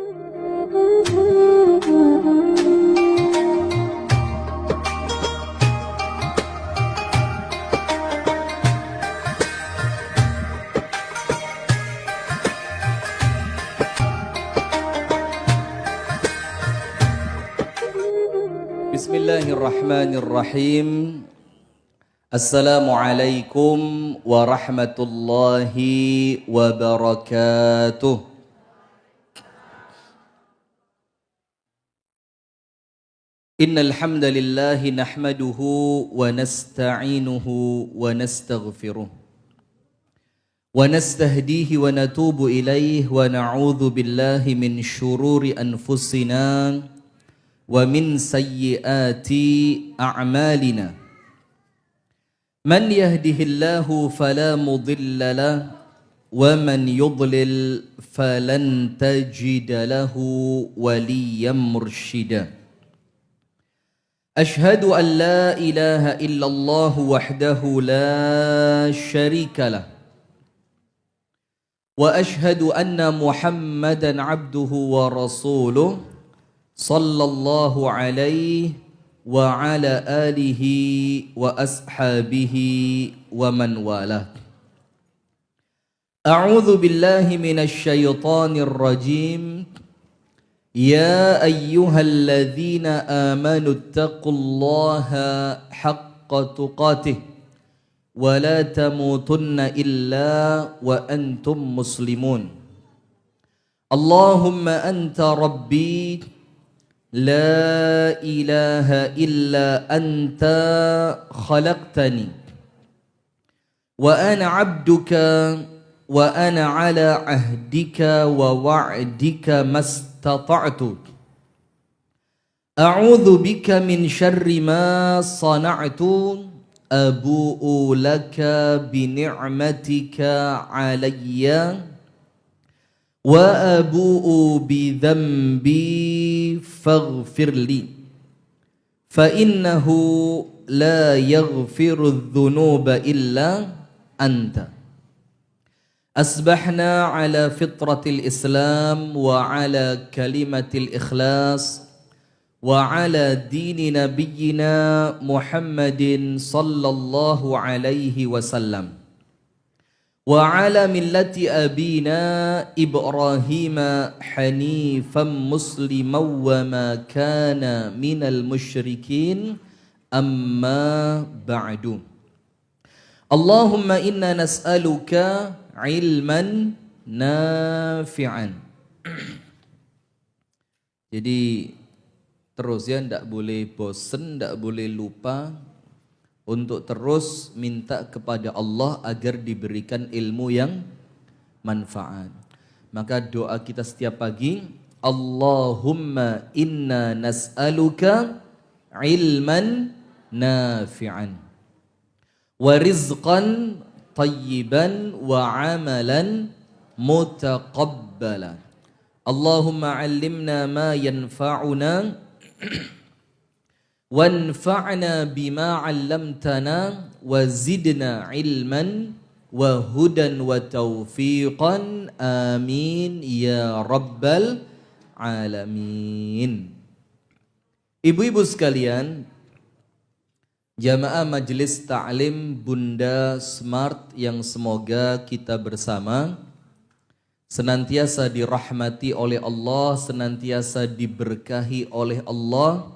Bismillahirrahmanirrahim. Assalamualaikum warahmatullahi wabarakatuh. Innal hamdalillah nahmaduhu wa nasta'inuhu wa nastaghfiruh wa nastahdihi wa natubu ilayhi wa na'udzu billahi min syururi anfusina wa min sayyiati a'malina. Man yahdihillahu fala mudilla lahu wa man yudlil falan tajida lahu waliyan mursyida. Ashhadu an la ilaha illallah wahdahu la syarika lah wa ashhadu anna Muhammadan abduhu wa rasuluh sallallahu alaihi wa ala alihi wa ashabihi wa man walah. A'udzu billahi minasy syaithanir rajim. Ya ayyuhalladzina amanu taqullaha haqqa tuqatih wa la tamutunna illa wa antum muslimun. Allahumma anta rabbi la ilaha illa anta khalaqtani wa ana abduka wa ana ala ahdika wa wa'dika mastata'tu a'udzu bika min syarri ma sana'tu abu'u laka bi ni'matika alayya wa abu'u bi dhanbi faghfirli fa innahu la yaghfiru dhunuba illa anta. Asbahna ala fitratil islam wa ala kalimatil ikhlas wa ala dini nabiyyina Muhammadin sallallahu alaihi wasallam wa ala millati abina Ibrahim hanifan musliman wa ma kana minal musyrikin amma ba'du. Allahumma inna nas'aluka ilman nafi'an. Jadi terus ya, ndak boleh bosen, ndak boleh lupa untuk terus minta kepada Allah agar diberikan ilmu yang manfaat. Maka doa kita setiap pagi, Allahumma inna nas'aluka ilman nafi'an wa rizqan tayyiban wa amalan mutaqabbala. Allahumma 'allimna ma yanfa'una wanfa'na bima 'allamtana wa zidna ilman wa hudan wa taufiqan amin ya rabbal alamin. Ibu-ibu sekalian, jamaah majelis ta'lim Bunda Smart yang semoga kita bersama senantiasa dirahmati oleh Allah, senantiasa diberkahi oleh Allah,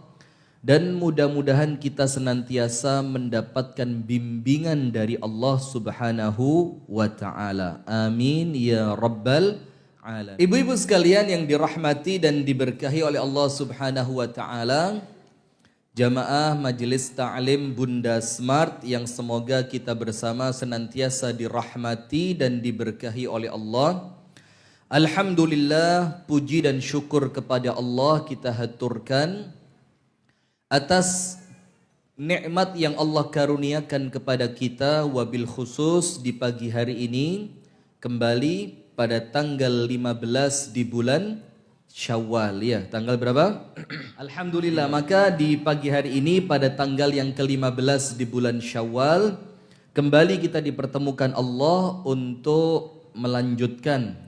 dan mudah-mudahan kita senantiasa mendapatkan bimbingan dari Allah Subhanahu wa ta'ala. Amin ya rabbal alamin. Ibu-ibu sekalian yang dirahmati dan diberkahi oleh Allah Subhanahu wa ta'ala, jamaah majelis ta'lim Bunda Smart yang semoga kita bersama senantiasa dirahmati dan diberkahi oleh Allah. Alhamdulillah, puji dan syukur kepada Allah kita haturkan atas nikmat yang Allah karuniakan kepada kita, wabil khusus di pagi hari ini kembali pada tanggal 15 di bulan Syawal ya. Tanggal berapa? Alhamdulillah, maka di pagi hari ini pada tanggal yang ke-15 di bulan Syawal kembali kita dipertemukan Allah untuk melanjutkan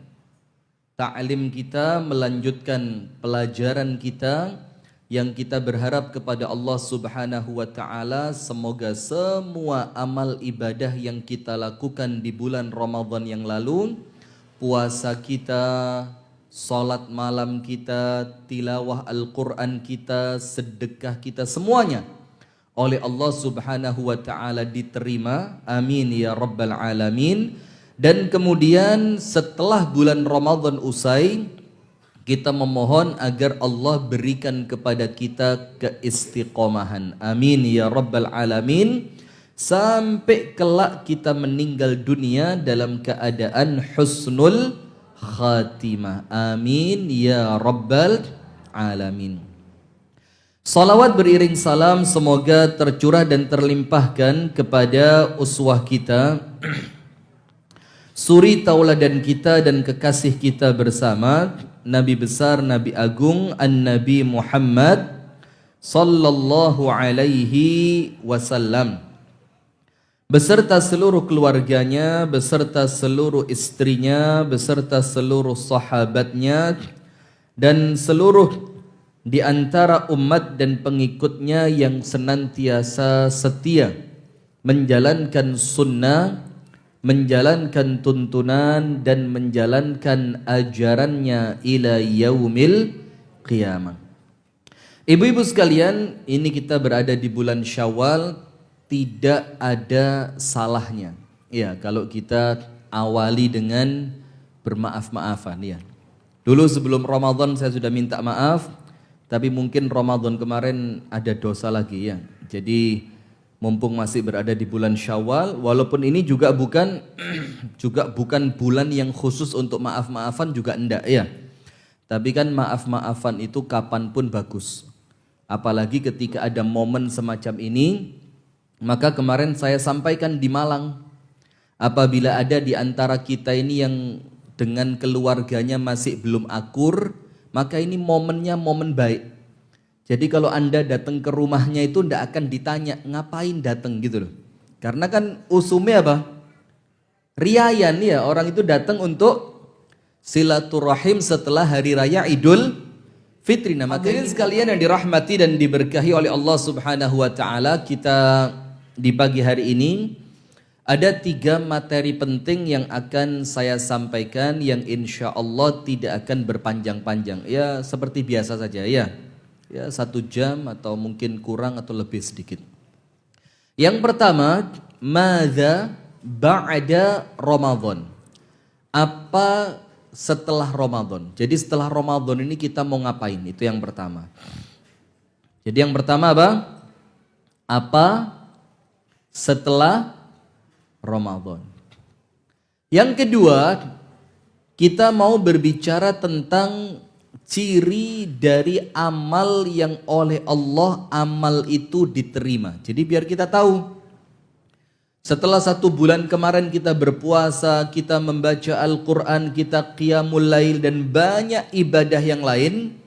ta'lim kita, melanjutkan pelajaran kita yang kita berharap kepada Allah Subhanahu wa taala semoga semua amal ibadah yang kita lakukan di bulan Ramadan yang lalu, puasa kita, salat malam kita, tilawah Al-Qur'an kita, sedekah kita, semuanya oleh Allah Subhanahu wa taala diterima. Amin ya rabbal alamin. Dan kemudian setelah bulan Ramadan usai, kita memohon agar Allah berikan kepada kita keistiqomahan. Amin ya rabbal alamin. Sampai kelak kita meninggal dunia dalam keadaan husnul khatimah. Amin ya rabbal alamin. Salawat beriring salam semoga tercurah dan terlimpahkan kepada uswah kita, suri tauladan kita dan kekasih kita bersama, Nabi besar, Nabi agung, An-Nabi Muhammad sallallahu alaihi wasallam, beserta seluruh keluarganya, beserta seluruh istrinya, beserta seluruh sahabatnya, dan seluruh di antara umat dan pengikutnya yang senantiasa setia menjalankan sunnah, menjalankan tuntunan dan menjalankan ajarannya ila yaumil qiyamah. Ibu-ibu sekalian, ini kita berada di bulan Syawal, tidak ada salahnya ya kalau kita awali dengan bermaaf-maafan ya. Dulu sebelum Ramadan saya sudah minta maaf, tapi mungkin Ramadan kemarin ada dosa lagi ya. Jadi mumpung masih berada di bulan Syawal, walaupun ini juga bukan bulan yang khusus untuk maaf-maafan juga enggak ya. Tapi kan maaf-maafan itu kapanpun bagus. Apalagi ketika ada momen semacam ini. Maka kemarin saya sampaikan di Malang, apabila ada di antara kita ini yang dengan keluarganya masih belum akur, maka ini momennya momen baik. Jadi kalau Anda datang ke rumahnya itu tidak akan ditanya ngapain datang gitu loh. Karena kan usumnya apa? Riayan ya, orang itu datang untuk silaturahim setelah hari raya Idul Fitri. Nah, hadirin sekalian yang dirahmati dan diberkahi oleh Allah Subhanahu wa taala, kita di pagi hari ini ada 3 materi penting yang akan saya sampaikan yang insya Allah tidak akan berpanjang-panjang. Ya seperti biasa saja ya. Ya 1 jam atau mungkin kurang atau lebih sedikit. Yang pertama, madza ba'da Ramadan. Apa setelah Ramadan? Jadi setelah Ramadan ini kita mau ngapain? Itu yang pertama. Jadi yang pertama apa? Apa setelah Ramadan? Yang kedua, kita mau berbicara tentang ciri dari amal yang oleh Allah amal itu diterima. Jadi biar kita tahu, setelah 1 bulan kemarin kita berpuasa, kita membaca Al-Quran, kita qiyamul lail dan banyak ibadah yang lain,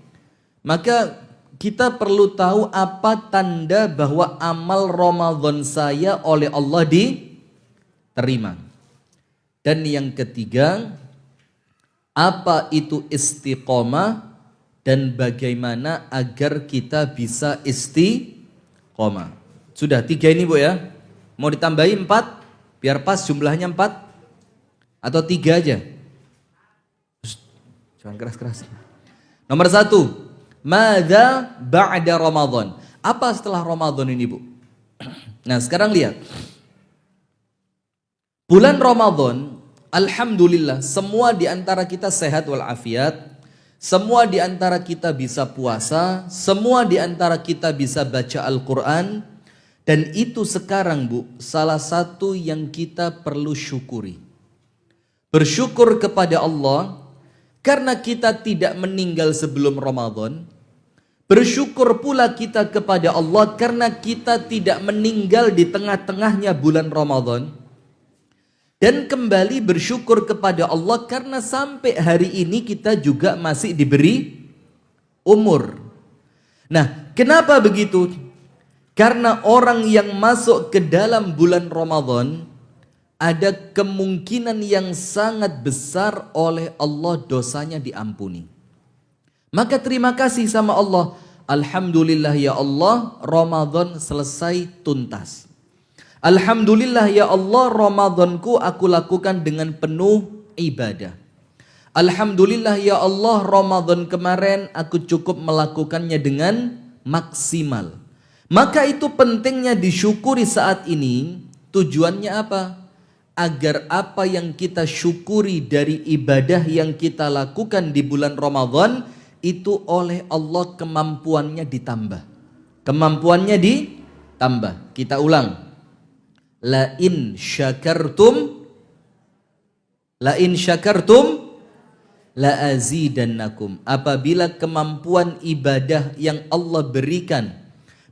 maka kita perlu tahu apa tanda bahwa amal Ramadan saya oleh Allah diterima. Dan yang ketiga, apa itu istiqomah dan bagaimana agar kita bisa istiqomah. Sudah 3 ini Bu ya. Mau ditambahi 4 biar pas jumlahnya 4 atau 3 aja. Jangan keras-keras. Nomor 1, madza ba'da Ramadan. Apa setelah Ramadan ini Bu? Nah sekarang lihat. Bulan Ramadan, alhamdulillah semua di antara kita sehat walafiat. Semua di antara kita bisa puasa. Semua di antara kita bisa baca Al-Quran. Dan itu sekarang Bu, salah satu yang kita perlu syukuri. Bersyukur kepada Allah karena kita tidak meninggal sebelum Ramadan. Bersyukur pula kita kepada Allah karena kita tidak meninggal di tengah-tengahnya bulan Ramadan. Dan kembali bersyukur kepada Allah karena sampai hari ini kita juga masih diberi umur. Nah, kenapa begitu? Karena orang yang masuk ke dalam bulan Ramadan ada kemungkinan yang sangat besar oleh Allah dosanya diampuni. Maka terima kasih sama Allah. Alhamdulillah ya Allah, Ramadan selesai tuntas. Alhamdulillah ya Allah, Ramadanku aku lakukan dengan penuh ibadah. Alhamdulillah ya Allah, Ramadan kemarin aku cukup melakukannya dengan maksimal. Maka itu pentingnya disyukuri saat ini. Tujuannya apa? Agar apa yang kita syukuri dari ibadah yang kita lakukan di bulan Ramadan itu oleh Allah kemampuannya ditambah. Kemampuannya ditambah. Kita ulang. La in syakartum la azidannakum. Apabila kemampuan ibadah yang Allah berikan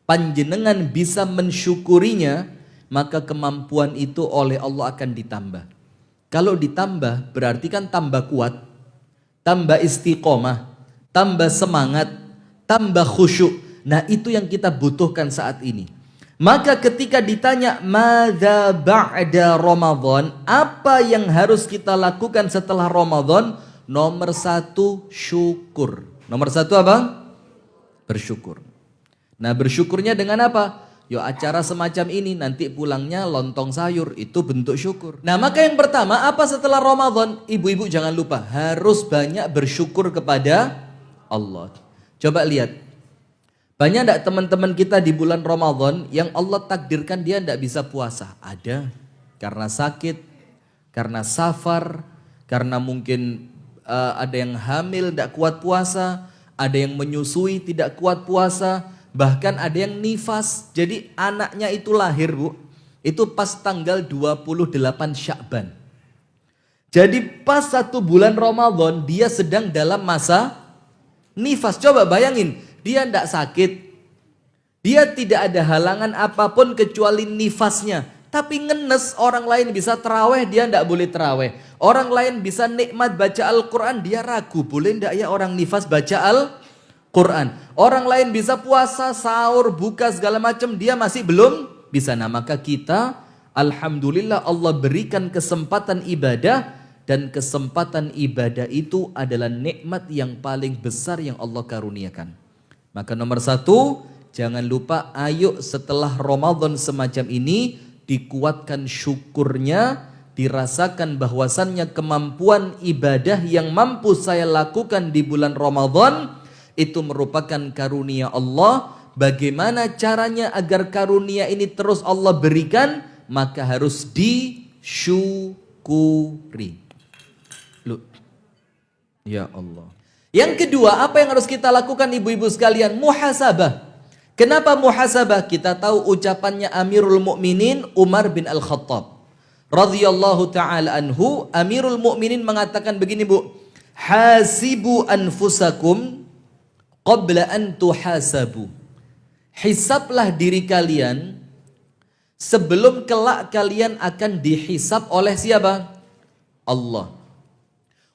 panjenengan bisa mensyukurinya, maka kemampuan itu oleh Allah akan ditambah. Kalau ditambah berarti kan tambah kuat, tambah istiqomah, tambah semangat, tambah khusyuk. Nah itu yang kita butuhkan saat ini. Maka ketika ditanya madza ba'da Ramadan, apa yang harus kita lakukan setelah Ramadan? Nomor satu syukur. Nomor satu apa? Bersyukur. Nah bersyukurnya dengan apa? Yo acara semacam ini nanti pulangnya lontong sayur, itu bentuk syukur. Nah maka yang pertama apa setelah Ramadan? Ibu-ibu jangan lupa harus banyak bersyukur kepada Allah. Coba lihat. Banyak enggak teman-teman kita di bulan Ramadan yang Allah takdirkan dia enggak bisa puasa? Ada. Karena sakit, karena safar, karena mungkin ada yang hamil enggak kuat puasa, ada yang menyusui tidak kuat puasa, bahkan ada yang nifas. Jadi anaknya itu lahir, Bu. Itu pas tanggal 28 Sya'ban. Jadi pas 1 bulan Ramadan dia sedang dalam masa nifas. Coba bayangin. Dia tidak sakit, dia tidak ada halangan apapun kecuali nifasnya. Tapi ngenes, orang lain bisa terawih, dia tidak boleh terawih. Orang lain bisa nikmat baca Al-Quran, dia ragu, boleh tidak ya orang nifas baca Al-Quran. Orang lain bisa puasa, sahur, buka segala macam, dia masih belum bisa. Nah maka kita, alhamdulillah Allah berikan kesempatan ibadah. Dan kesempatan ibadah itu adalah nikmat yang paling besar yang Allah karuniakan. Maka nomor satu, jangan lupa ayo setelah Ramadan semacam ini dikuatkan syukurnya, dirasakan bahwasannya kemampuan ibadah yang mampu saya lakukan di bulan Ramadan itu merupakan karunia Allah. Bagaimana caranya agar karunia ini terus Allah berikan? Maka harus disyukuri. Ya Allah. Yang kedua, apa yang harus kita lakukan ibu-ibu sekalian? Muhasabah. Kenapa muhasabah? Kita tahu ucapannya Amirul Mukminin Umar bin Al-Khattab radhiyallahu taala anhu. Amirul Mukminin mengatakan begini, Bu. Hasibu anfusakum qabla an tuhasabu. Hisablah diri kalian sebelum kelak kalian akan dihisab oleh siapa? Allah.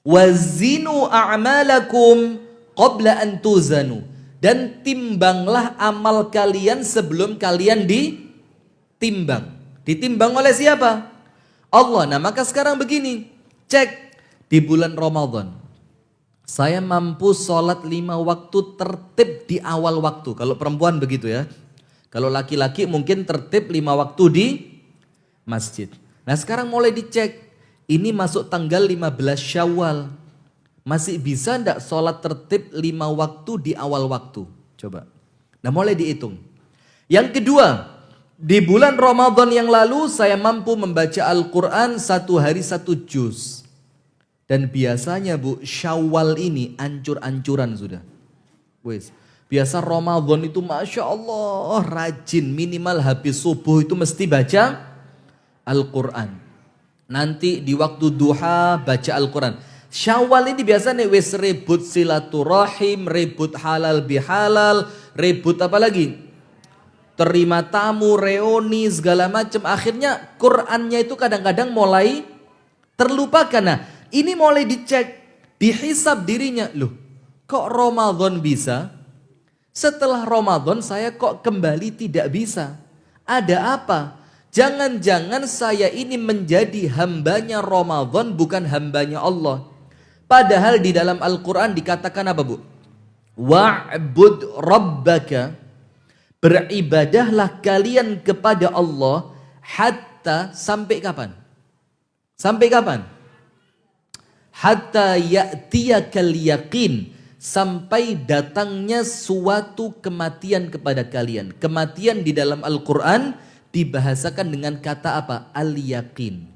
Wazinu a'malakum qabla an tuzanu. Dan timbanglah amal kalian sebelum kalian ditimbang. Ditimbang oleh siapa? Allah. Nah maka sekarang begini, cek di bulan Ramadan. Saya mampu sholat 5 waktu tertib di awal waktu. Kalau perempuan begitu ya. Kalau laki-laki mungkin tertib 5 waktu di masjid. Nah sekarang mulai dicek. Ini masuk tanggal 15 Syawal. Masih bisa enggak sholat tertib 5 waktu di awal waktu? Coba. Nah mulai dihitung. Yang kedua, di bulan Ramadan yang lalu saya mampu membaca Al-Quran 1 hari 1 juz. Dan biasanya Bu, Syawal ini ancur-ancuran sudah. Wes. Biasa Ramadan itu Masya Allah rajin, minimal habis subuh itu mesti baca Al-Quran. Nanti di waktu duha baca Al-Quran. Syawal ini biasanya wis ribut silaturahim, ribut halal bihalal, ribut apa lagi? Terima tamu, reuni, segala macam. Akhirnya Qurannya itu kadang-kadang mulai terlupakan. Nah ini mulai dicek, dihisab dirinya. Loh kok Ramadan bisa? Setelah Ramadan saya kok kembali tidak bisa? Ada apa? Jangan-jangan saya ini menjadi hambanya Ramadan, bukan hambanya Allah. Padahal di dalam Al-Quran dikatakan apa, Bu? Wa'bud rabbaka, beribadahlah kalian kepada Allah hatta, sampai kapan? Sampai kapan? Hatta ya'tiyakal yaqin, sampai datangnya suatu kematian kepada kalian. Kematian di dalam Al-Quran dibahasakan dengan kata apa? Al-yaqin.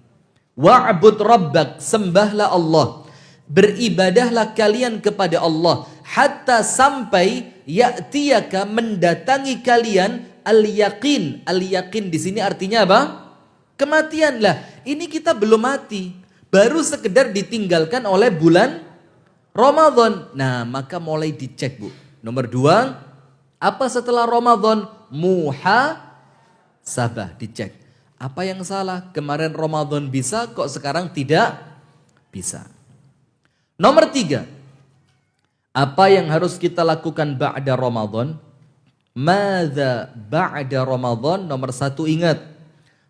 Wa'bud rabbak, sembahlah Allah, beribadahlah kalian kepada Allah hatta, sampai ya'tiyaka, mendatangi kalian al-yaqin. Al-yaqin di sini artinya apa? Kematian. Lah, ini kita belum mati, baru sekedar ditinggalkan oleh bulan Ramadan. Nah, maka mulai dicek, Bu. Nomor 2, apa setelah Ramadan? Muhasabah, dicek. Apa yang salah? Kemarin Ramadan bisa, kok sekarang tidak bisa. Nomor 3, apa yang harus kita lakukan ba'da Ramadan? Madza ba'da Ramadan? Nomor 1, ingat,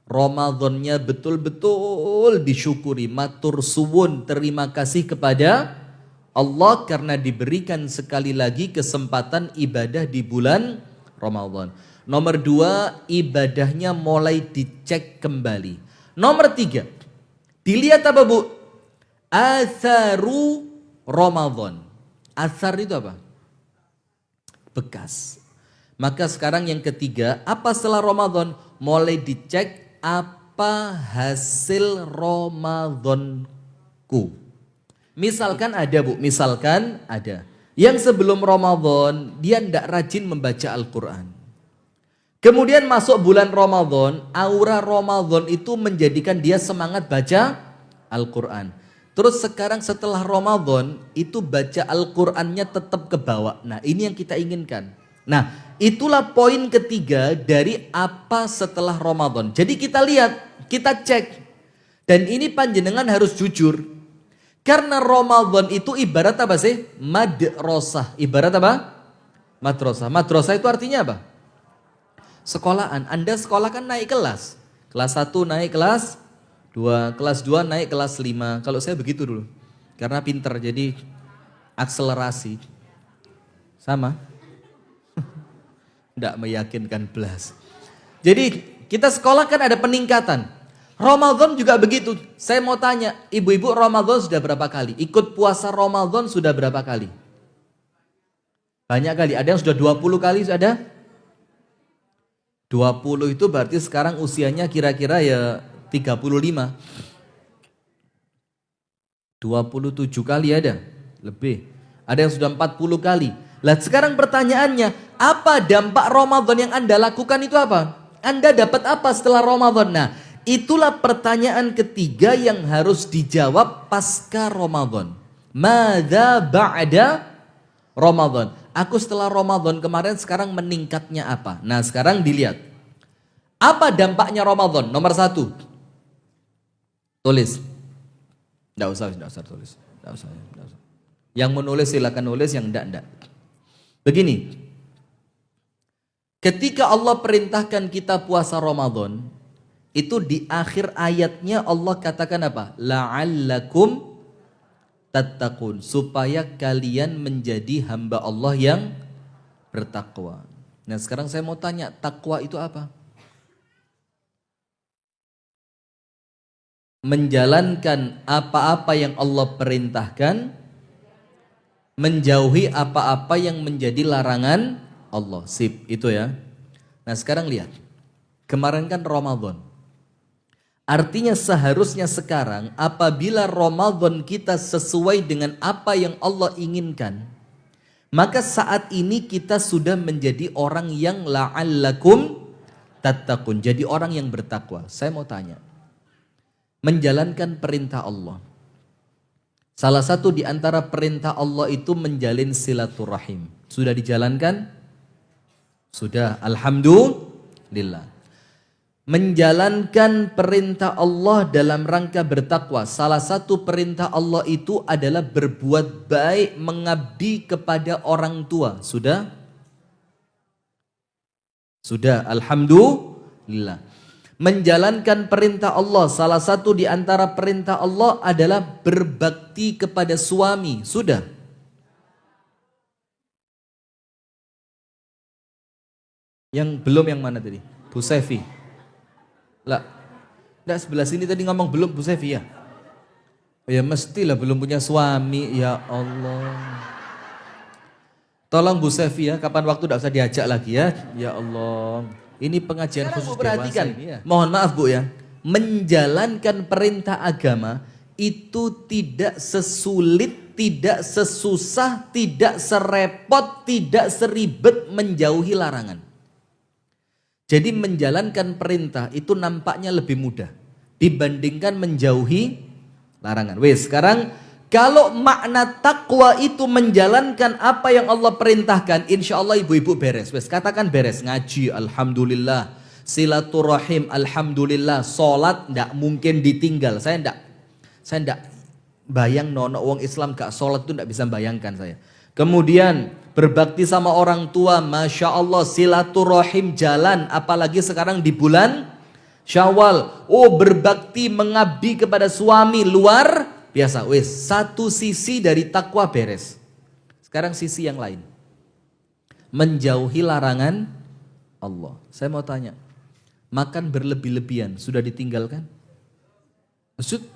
Ramadannya betul-betul disyukuri, matur suwun, terima kasih kepada Allah karena diberikan sekali lagi kesempatan ibadah di bulan Ramadan. Nomor 2, ibadahnya mulai dicek kembali. Nomor 3, dilihat apa, Bu? Atharu Ramadan. Athar itu apa? Bekas. Maka sekarang yang ketiga, apa setelah Ramadan? Mulai dicek apa hasil Ramadanku. Misalkan ada, Bu, misalkan ada yang sebelum Ramadan dia tidak rajin membaca Al-Quran. Kemudian masuk bulan Ramadan, aura Ramadan itu menjadikan dia semangat baca Al-Quran. Terus sekarang setelah Ramadan itu baca Al-Qurannya tetap ke bawah. Nah, ini yang kita inginkan. Nah, itulah poin ketiga dari apa setelah Ramadan. Jadi kita lihat, kita cek. Dan ini panjenengan harus jujur. Karena Ramadan itu ibarat apa sih? Madrasah. Ibarat apa? Madrasah. Madrasah itu artinya apa? Sekolahan. Anda sekolah kan naik kelas. Kelas 1 naik kelas 2, kelas 2 naik kelas 5. Kalau saya begitu dulu. Karena pinter, jadi akselerasi. Sama. Tidak meyakinkan belas. Jadi kita sekolah kan ada peningkatan. Ramadan juga begitu. Saya mau tanya, ibu-ibu Ramadan sudah berapa kali? Ikut puasa Ramadan sudah berapa kali? Banyak kali. Ada yang sudah 20 kali, ada? 20 itu berarti sekarang usianya kira-kira ya 35. 27 kali ada? Lebih. Ada yang sudah 40 kali. Lah sekarang pertanyaannya, apa dampak Ramadan yang Anda lakukan itu apa? Anda dapat apa setelah Ramadan? Nah, itulah pertanyaan ketiga yang harus dijawab pasca Ramadan. Madza ba'da Ramadan? Aku setelah Ramadan kemarin sekarang meningkatnya apa? Nah, sekarang dilihat. Apa dampaknya Ramadan? Nomor 1. Tulis. Enggak usah tulis. Enggak usah. Yang menulis silakan nulis, yang enggak. Begini. Ketika Allah perintahkan kita puasa Ramadan, itu di akhir ayatnya Allah katakan apa? La'allakum tattaqun, supaya kalian menjadi hamba Allah yang bertakwa. Nah, sekarang saya mau tanya, takwa itu apa? Menjalankan apa-apa yang Allah perintahkan, menjauhi apa-apa yang menjadi larangan Allah. Sip, itu ya. Nah, sekarang lihat. Kemarin kan Ramadan. Artinya seharusnya sekarang apabila Ramadan kita sesuai dengan apa yang Allah inginkan, maka saat ini kita sudah menjadi orang yang la'allakum tattaqun, jadi orang yang bertakwa. Saya mau tanya, menjalankan perintah Allah, salah satu di antara perintah Allah itu menjalin silaturahim. Sudah dijalankan? Sudah, alhamdulillah. Menjalankan perintah Allah dalam rangka bertakwa. Salah satu perintah Allah itu adalah berbuat baik, mengabdi kepada orang tua. Sudah? Sudah, alhamdulillah. Menjalankan perintah Allah, salah satu di antara perintah Allah adalah berbakti kepada suami. Sudah. Yang belum yang mana tadi? Bu Sefi. Lah, enggak sebelah sini tadi ngomong belum Bu Sefi ya? Ya mestilah belum punya suami, ya Allah. Tolong Bu Sefi ya, kapan waktu enggak usah diajak lagi ya. Ya Allah. Ini pengajian khusus perhatikan. Ya. Mohon maaf Bu ya. Menjalankan perintah agama itu tidak sesulit, tidak sesusah, tidak serepot, tidak seribet menjauhi larangan. Jadi menjalankan perintah itu nampaknya lebih mudah dibandingkan menjauhi larangan. Wes, sekarang kalau makna takwa itu menjalankan apa yang Allah perintahkan, insya Allah ibu-ibu beres. Wes, katakan beres. Ngaji, alhamdulillah. Silaturahim, alhamdulillah. Sholat ndak mungkin ditinggal. Saya ndak bayang nono wong Islam gak sholat itu ndak bisa bayangkan saya. Kemudian berbakti sama orang tua, masya Allah. Silaturahim jalan, apalagi sekarang di bulan Syawal. Oh, berbakti mengabdi kepada suami luar biasa. Wes, satu sisi dari takwa beres. Sekarang sisi yang lain. Menjauhi larangan Allah. Saya mau tanya, makan berlebih-lebihan sudah ditinggalkan? Maksud?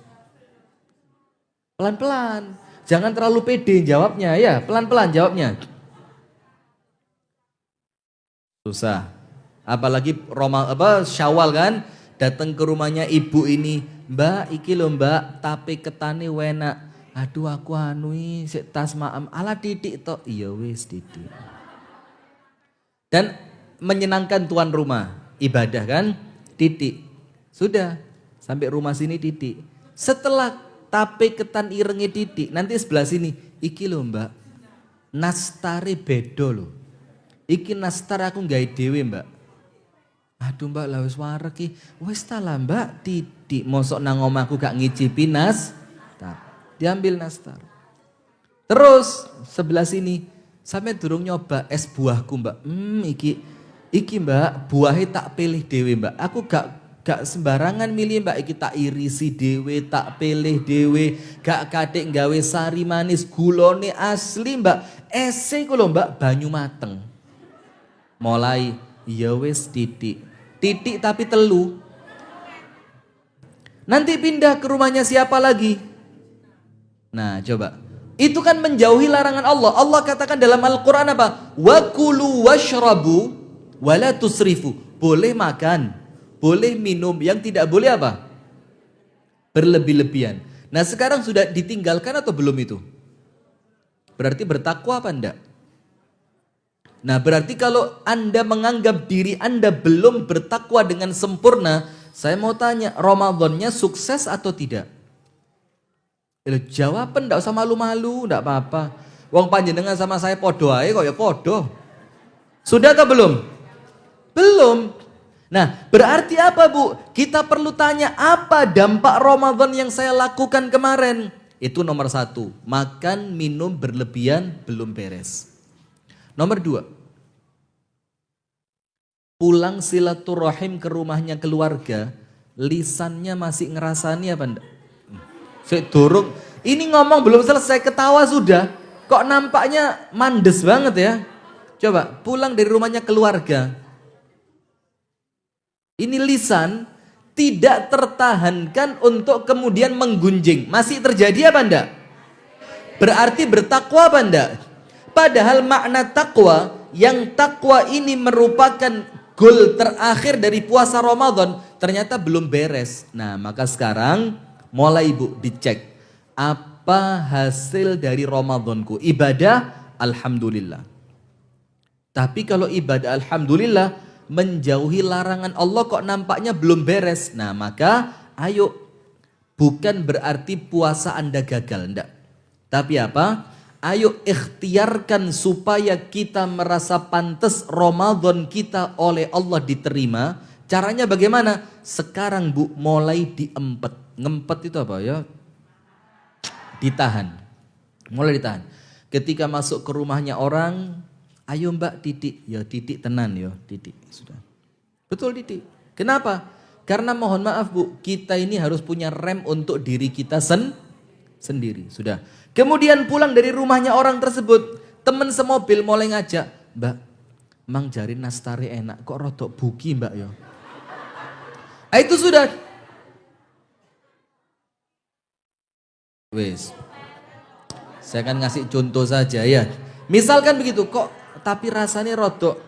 Pelan-pelan. Jangan terlalu pede jawabnya ya, pelan-pelan jawabnya. Susah. Apalagi Syawal kan, datang ke rumahnya ibu ini, Mbak, iki lho Mbak, tapi ketane wenak. Aduh aku anui, sik tas maam, ala titik tok. Iya wis titik. Dan menyenangkan tuan rumah, ibadah kan, titik. Sudah, sampai rumah sini titik. Setelah tape ketan irenge titik, nanti sebelah sini, iki lho Mbak, nastare bedo lho. Iki nastar aku gawe dhewe Mbak. Aduh Mbak lah wis warek iki. Wis ta lah Mbak, titik. Mosok nang omahku gak ngicipi nastar. Diambil nastar. Terus sebelah sini, sampe durung nyoba es buahku Mbak. Iki Mbak, buahnya tak pilih dewe Mbak. Aku gak sembarangan milih Mbak, iki tak irisi dewe, tak pilih dewe, gak kadek gawe sari manis, gulone asli Mbak. Ese ku lho Mbak, banyu mateng. Mulai, ya wis titik. Titik tapi telu. Nanti pindah ke rumahnya siapa lagi? Nah coba. Itu kan menjauhi larangan Allah. Allah katakan dalam Al-Quran apa? Wa kulu washrabu wa la tusrifu. Boleh makan, boleh minum. Yang tidak boleh apa? Berlebih-lebihan. Nah sekarang sudah ditinggalkan atau belum itu? Berarti bertakwa apa enggak? Nah berarti kalau Anda menganggap diri Anda belum bertakwa dengan sempurna, saya mau tanya, Ramadannya sukses atau tidak? Jawaban enggak usah malu-malu, enggak apa-apa. Wong panjenengan sama saya podo ae kok ya podo. Sudah atau belum? Belum. Nah berarti apa Bu? Kita perlu tanya apa dampak Ramadan yang saya lakukan kemarin? Itu nomor satu, makan minum berlebihan belum beres. Nomor dua, pulang silaturahim ke rumahnya keluarga, lisannya masih ngerasani apa enggak? Durung, ini ngomong belum selesai ketawa sudah, kok nampaknya mandes banget ya. Coba pulang dari rumahnya keluarga, ini lisan tidak tertahankan untuk kemudian menggunjing. Masih terjadi apa enggak? Berarti bertakwa apa enggak? Padahal makna takwa, yang takwa ini merupakan goal terakhir dari puasa Ramadan, ternyata belum beres. Nah maka sekarang mulai Ibu dicek, apa hasil dari Ramadanku? Ibadah, alhamdulillah. Tapi kalau ibadah alhamdulillah, menjauhi larangan Allah kok nampaknya belum beres. Nah maka ayo, bukan berarti puasa Anda gagal, enggak. Tapi apa? Ayo ikhtiarkan supaya kita merasa pantas Ramadan kita oleh Allah diterima. Caranya bagaimana? Sekarang Bu, mulai diempet. Ngempet itu apa ya? Ditahan. Mulai ditahan. Ketika masuk ke rumahnya orang, ayo Mbak titik. Ya titik tenan ya, titik. Sudah. Betul titik. Kenapa? Karena mohon maaf Bu, kita ini harus punya rem untuk diri kita sendiri. Sudah. Kemudian pulang dari rumahnya orang tersebut, teman semobil mulai ngajak, Mbak, mang jari nastari enak, kok rodok buki Mbak yo. Itu sudah. Wes. Saya akan ngasih contoh saja ya. Misalkan begitu, kok tapi rasanya rodok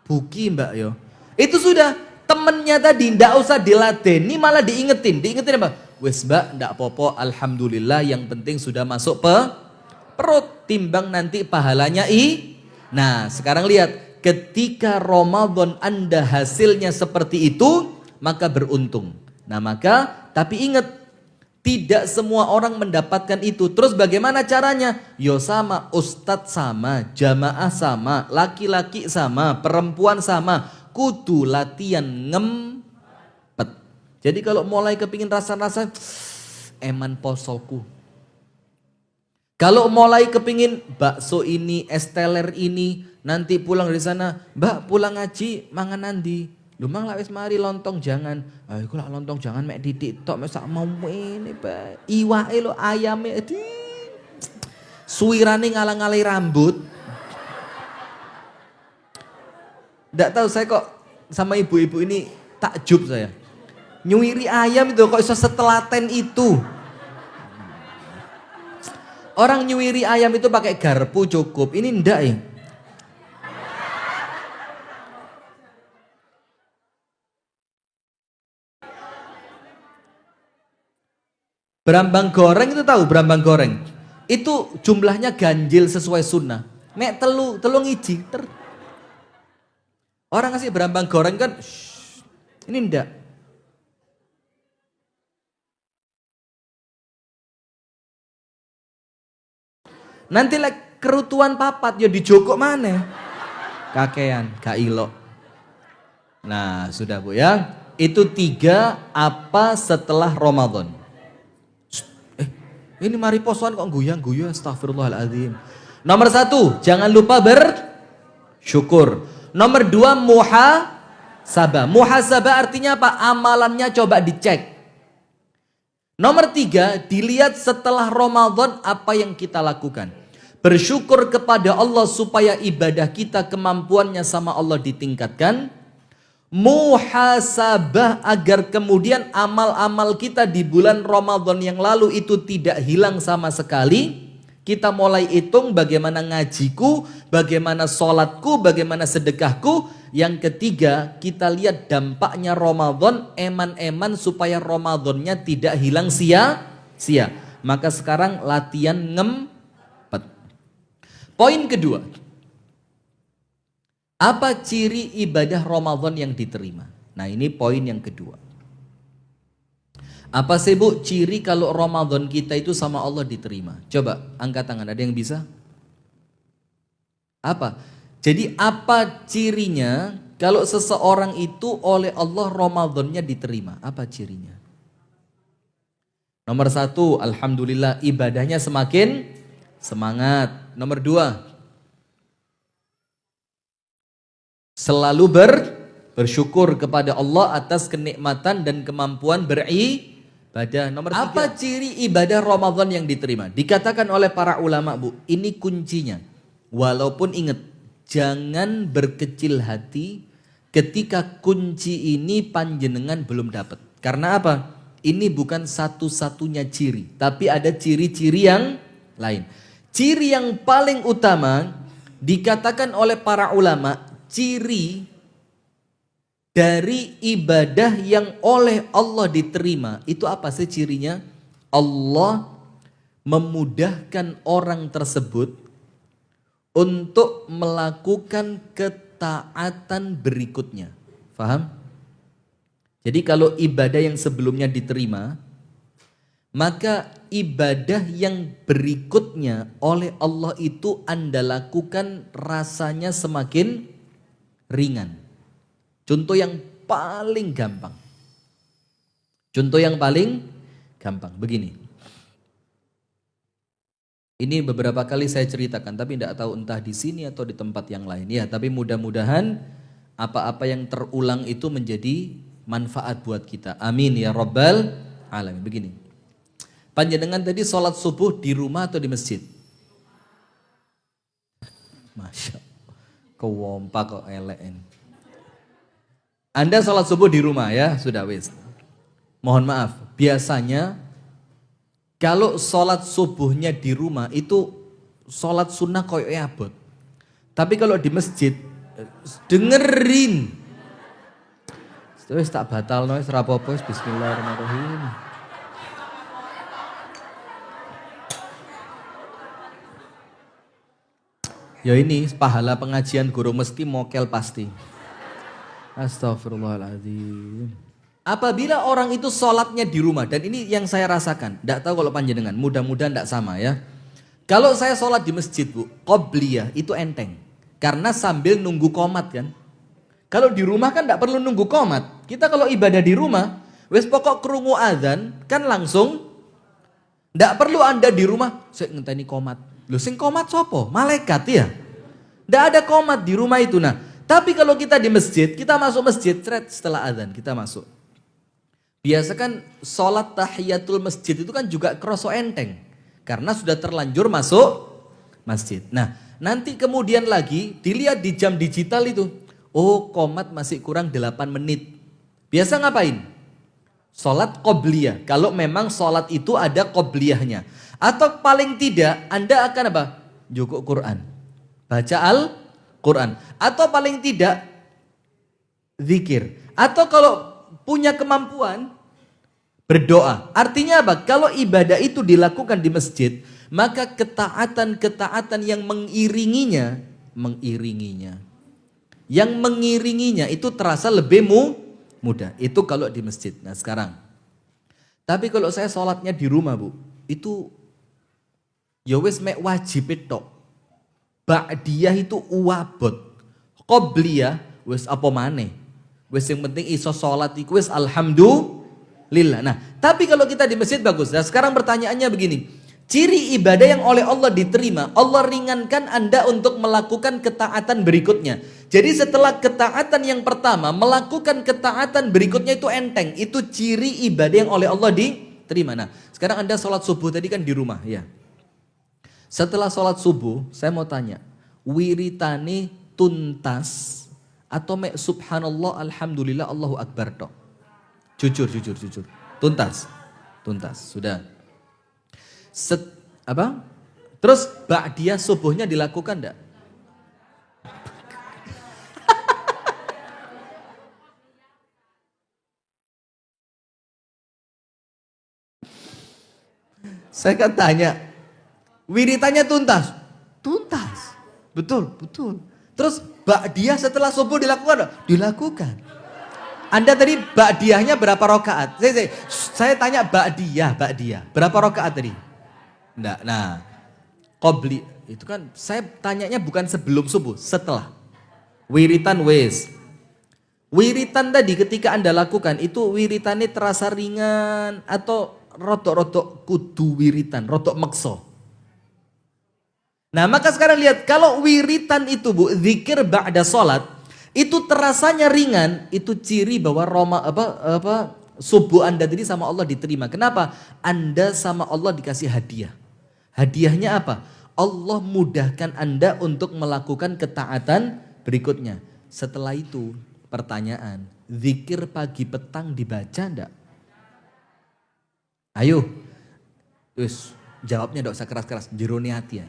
buki Mbak yo. Itu sudah. Temennya tadi ndak usah diladeni, malah diingetin apa? Wes Mbak, ndak popo, alhamdulillah, yang penting sudah masuk perut, timbang nanti pahalanya Nah, sekarang lihat, ketika Ramadan Anda hasilnya seperti itu, maka beruntung. Nah, tapi ingat, tidak semua orang mendapatkan itu. Terus bagaimana caranya? Yo sama, ustadz sama, jamaah sama, laki-laki sama, perempuan sama. Kudu latihan ngempet. Jadi kalau mulai kepingin rasa-rasa eman posoku. Kalau mulai kepingin bakso ini, es teler ini, nanti pulang dari sana, Mbak pulang ngaji mangan nandi. Lumang lah wis mari lontong jangan. Aku lah lontong jangan mek didik tok mek sak mau ini Pak. Iwake lo ayame di. Suwirane ngalang-alai rambut. Nggak tahu saya kok sama ibu-ibu ini takjub saya. Nyuiri ayam itu kok bisa setelaten itu. Orang nyuiri ayam itu pakai garpu cukup. Ini enggak ya. Berambang goreng itu tahu berambang goreng. Itu jumlahnya ganjil sesuai sunnah. Mek telu ngiji. Orang ngasih berambang goreng kan, ini enggak. Nanti kerutuan papat ya dijokok mana? Kakean, gak ilok. Nah sudah Bu ya. Itu 3 apa setelah Ramadan. Ini mari posoan kok guyang-guyang, astagfirullahaladzim. Nomor 1, jangan lupa bersyukur. Nomor 2, muhasabah. Muhasabah artinya apa? Amalannya coba dicek. Nomor 3, dilihat setelah Ramadan apa yang kita lakukan. Bersyukur kepada Allah supaya ibadah kita, kemampuannya sama Allah ditingkatkan. Muhasabah agar kemudian amal-amal kita di bulan Ramadan yang lalu itu tidak hilang sama sekali. Kita mulai hitung bagaimana ngajiku, bagaimana sholatku, bagaimana sedekahku. Yang ketiga, kita lihat dampaknya Ramadan, eman-eman supaya Ramadannya tidak hilang sia-sia. Maka sekarang latihan ngempet. Poin kedua, apa ciri ibadah Ramadan yang diterima? Nah ini poin yang kedua. Apa sih Bu ciri kalau Ramadan kita itu sama Allah diterima? Coba angkat tangan, ada yang bisa? Apa? Jadi apa cirinya kalau seseorang itu oleh Allah Ramadannya diterima? Apa cirinya? Nomor 1, alhamdulillah ibadahnya semakin semangat. Nomor 2, selalu bersyukur kepada Allah atas kenikmatan dan kemampuan beribadah. Nomor 3, apa ciri ibadah Ramadan yang diterima? Dikatakan oleh para ulama Bu, ini kuncinya. Walaupun ingat, jangan berkecil hati ketika kunci ini panjenengan belum dapat. Karena apa? Ini bukan satu-satunya ciri, tapi ada ciri-ciri yang lain. Ciri yang paling utama dikatakan oleh para ulama, ciri dari ibadah yang oleh Allah diterima, itu apa sih cirinya? Allah memudahkan orang tersebut untuk melakukan ketaatan berikutnya. Faham? Jadi kalau ibadah yang sebelumnya diterima, maka ibadah yang berikutnya oleh Allah itu Anda lakukan rasanya semakin ringan. Contoh yang paling gampang. Begini. Ini beberapa kali saya ceritakan, tapi tidak tahu entah di sini atau di tempat yang lain. Ya, tapi mudah-mudahan apa-apa yang terulang itu menjadi manfaat buat kita. Amin ya rabbal alamin. Begini. Panjenengan tadi sholat subuh di rumah atau di masjid? Masya Allah. Kewompa kok elek. Anda sholat subuh di rumah ya, sudah wis. Mohon maaf, biasanya kalau sholat subuhnya di rumah itu sholat sunnah koyo abot. Tapi kalau di masjid, dengerin. Wis tak batal wis rapopo wis bismillahirrahmanirrahim. Ya ini pahala pengajian guru mesti mokel pasti. Astagfirullahaladzim. Apabila orang itu sholatnya di rumah, dan ini yang saya rasakan, tidak tahu kalau panjenengan, mudah-mudahan tidak sama ya. Kalau saya sholat di masjid bu, qobliyah itu enteng. Karena sambil nunggu qomat kan. Kalau di rumah kan tidak perlu nunggu qomat. Kita kalau ibadah di rumah, wes pokok krungu adzan kan langsung. Tidak perlu Anda di rumah, saya ngenteni qomat. Loh sing qomat sopo? Malaikat ya. Tidak ada qomat di rumah itu. Nah, tapi kalau kita di masjid, kita masuk masjid, setelah adzan kita masuk. Biasa kan sholat tahiyatul masjid itu kan juga kroso enteng. Karena sudah terlanjur masuk masjid. Nah, nanti kemudian lagi dilihat di jam digital itu. Oh, qomat masih kurang 8 menit. Biasa ngapain? Sholat qobliyah. Kalau memang sholat itu ada qobliyahnya. Atau paling tidak Anda akan apa? Jukuk Quran. Baca Al-Quran. Atau paling tidak zikir. Atau kalau punya kemampuan berdoa. Artinya apa? Kalau ibadah itu dilakukan di masjid, maka ketaatan-ketaatan yang mengiringinya. Yang mengiringinya itu terasa lebih mudah. Itu kalau di masjid. Nah sekarang. Tapi kalau saya sholatnya di rumah bu. Itu ya wis mek wajib tok. Ba'diyah itu uwabot. Qobliyah wis apa maneh. Wis yang penting iso sholat iku wis alhamdulillah. Nah tapi kalau kita di masjid bagus. Nah sekarang pertanyaannya begini. Ciri ibadah yang oleh Allah diterima, Allah ringankan Anda untuk melakukan ketaatan berikutnya. Jadi setelah ketaatan yang pertama, melakukan ketaatan berikutnya itu enteng. Itu ciri ibadah yang oleh Allah diterima. Nah, sekarang Anda sholat subuh tadi kan di rumah ya. Setelah sholat subuh, saya mau tanya, wiritani tuntas atau mek subhanallah, alhamdulillah, Allahu akbar tok? Jujur. Tuntas, sudah. Terus ba'diyah subuhnya dilakukan enggak? Saya kan tanya, wiritannya tuntas? Tuntas, betul. Terus ba'diyah setelah subuh dilakukan enggak? Dilakukan. Anda tadi ba'diyahnya berapa rakaat? Saya tanya ba'diyah. Berapa rakaat tadi? Enggak. Nah, qobli itu kan saya tanyanya bukan sebelum subuh, setelah. Wiritan wis. Wiritan tadi ketika Anda lakukan itu wiritannya terasa ringan atau rotok-rotok kudu wiritan, rotok makso. Nah, maka sekarang lihat kalau wiritan itu Bu, zikir ba'da sholat itu terasanya ringan, itu ciri bahwa subuh Anda tadi sama Allah diterima. Kenapa? Anda sama Allah dikasih hadiah. Hadiahnya apa? Allah mudahkan Anda untuk melakukan ketaatan berikutnya. Setelah itu pertanyaan, zikir pagi petang dibaca enggak? Ayo, terus jawabnya enggak usah keras-keras, jerone hati ya.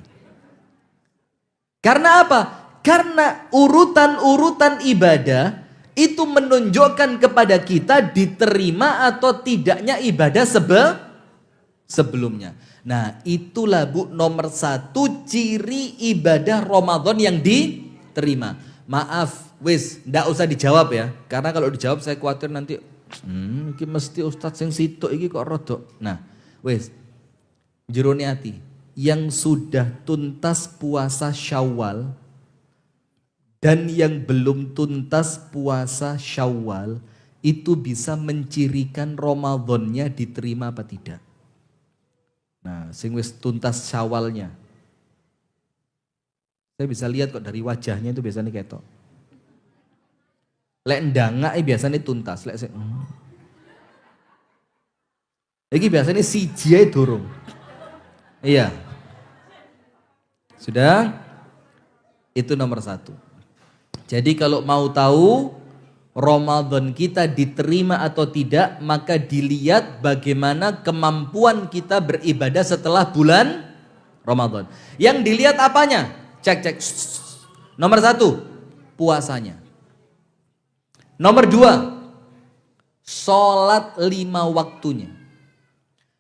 Karena apa? Karena urutan-urutan ibadah itu menunjukkan kepada kita diterima atau tidaknya ibadah sebelumnya. Nah itulah Bu nomor 1 ciri ibadah Ramadan yang diterima. Maaf wis ndak usah dijawab ya. Karena kalau dijawab saya khawatir nanti iki mesti ustadz sing situk iki kok rodok. Nah wis jerone ati yang sudah tuntas puasa Syawal dan yang belum tuntas puasa Syawal itu bisa mencirikan Ramadannya diterima apa tidak. Nah, sing wis tuntas Syawalnya. Saya bisa lihat kok dari wajahnya itu biasanya ketok. Lek ndangak biasanya tuntas. Lek iki biasanya siji ae durung. Iya. Sudah? Itu nomor 1. Jadi kalau mau tahu Ramadan kita diterima atau tidak, maka dilihat bagaimana kemampuan kita beribadah setelah bulan Ramadan. Yang dilihat apanya? Cek. Nomor 1, puasanya. Nomor 2, sholat 5 waktunya.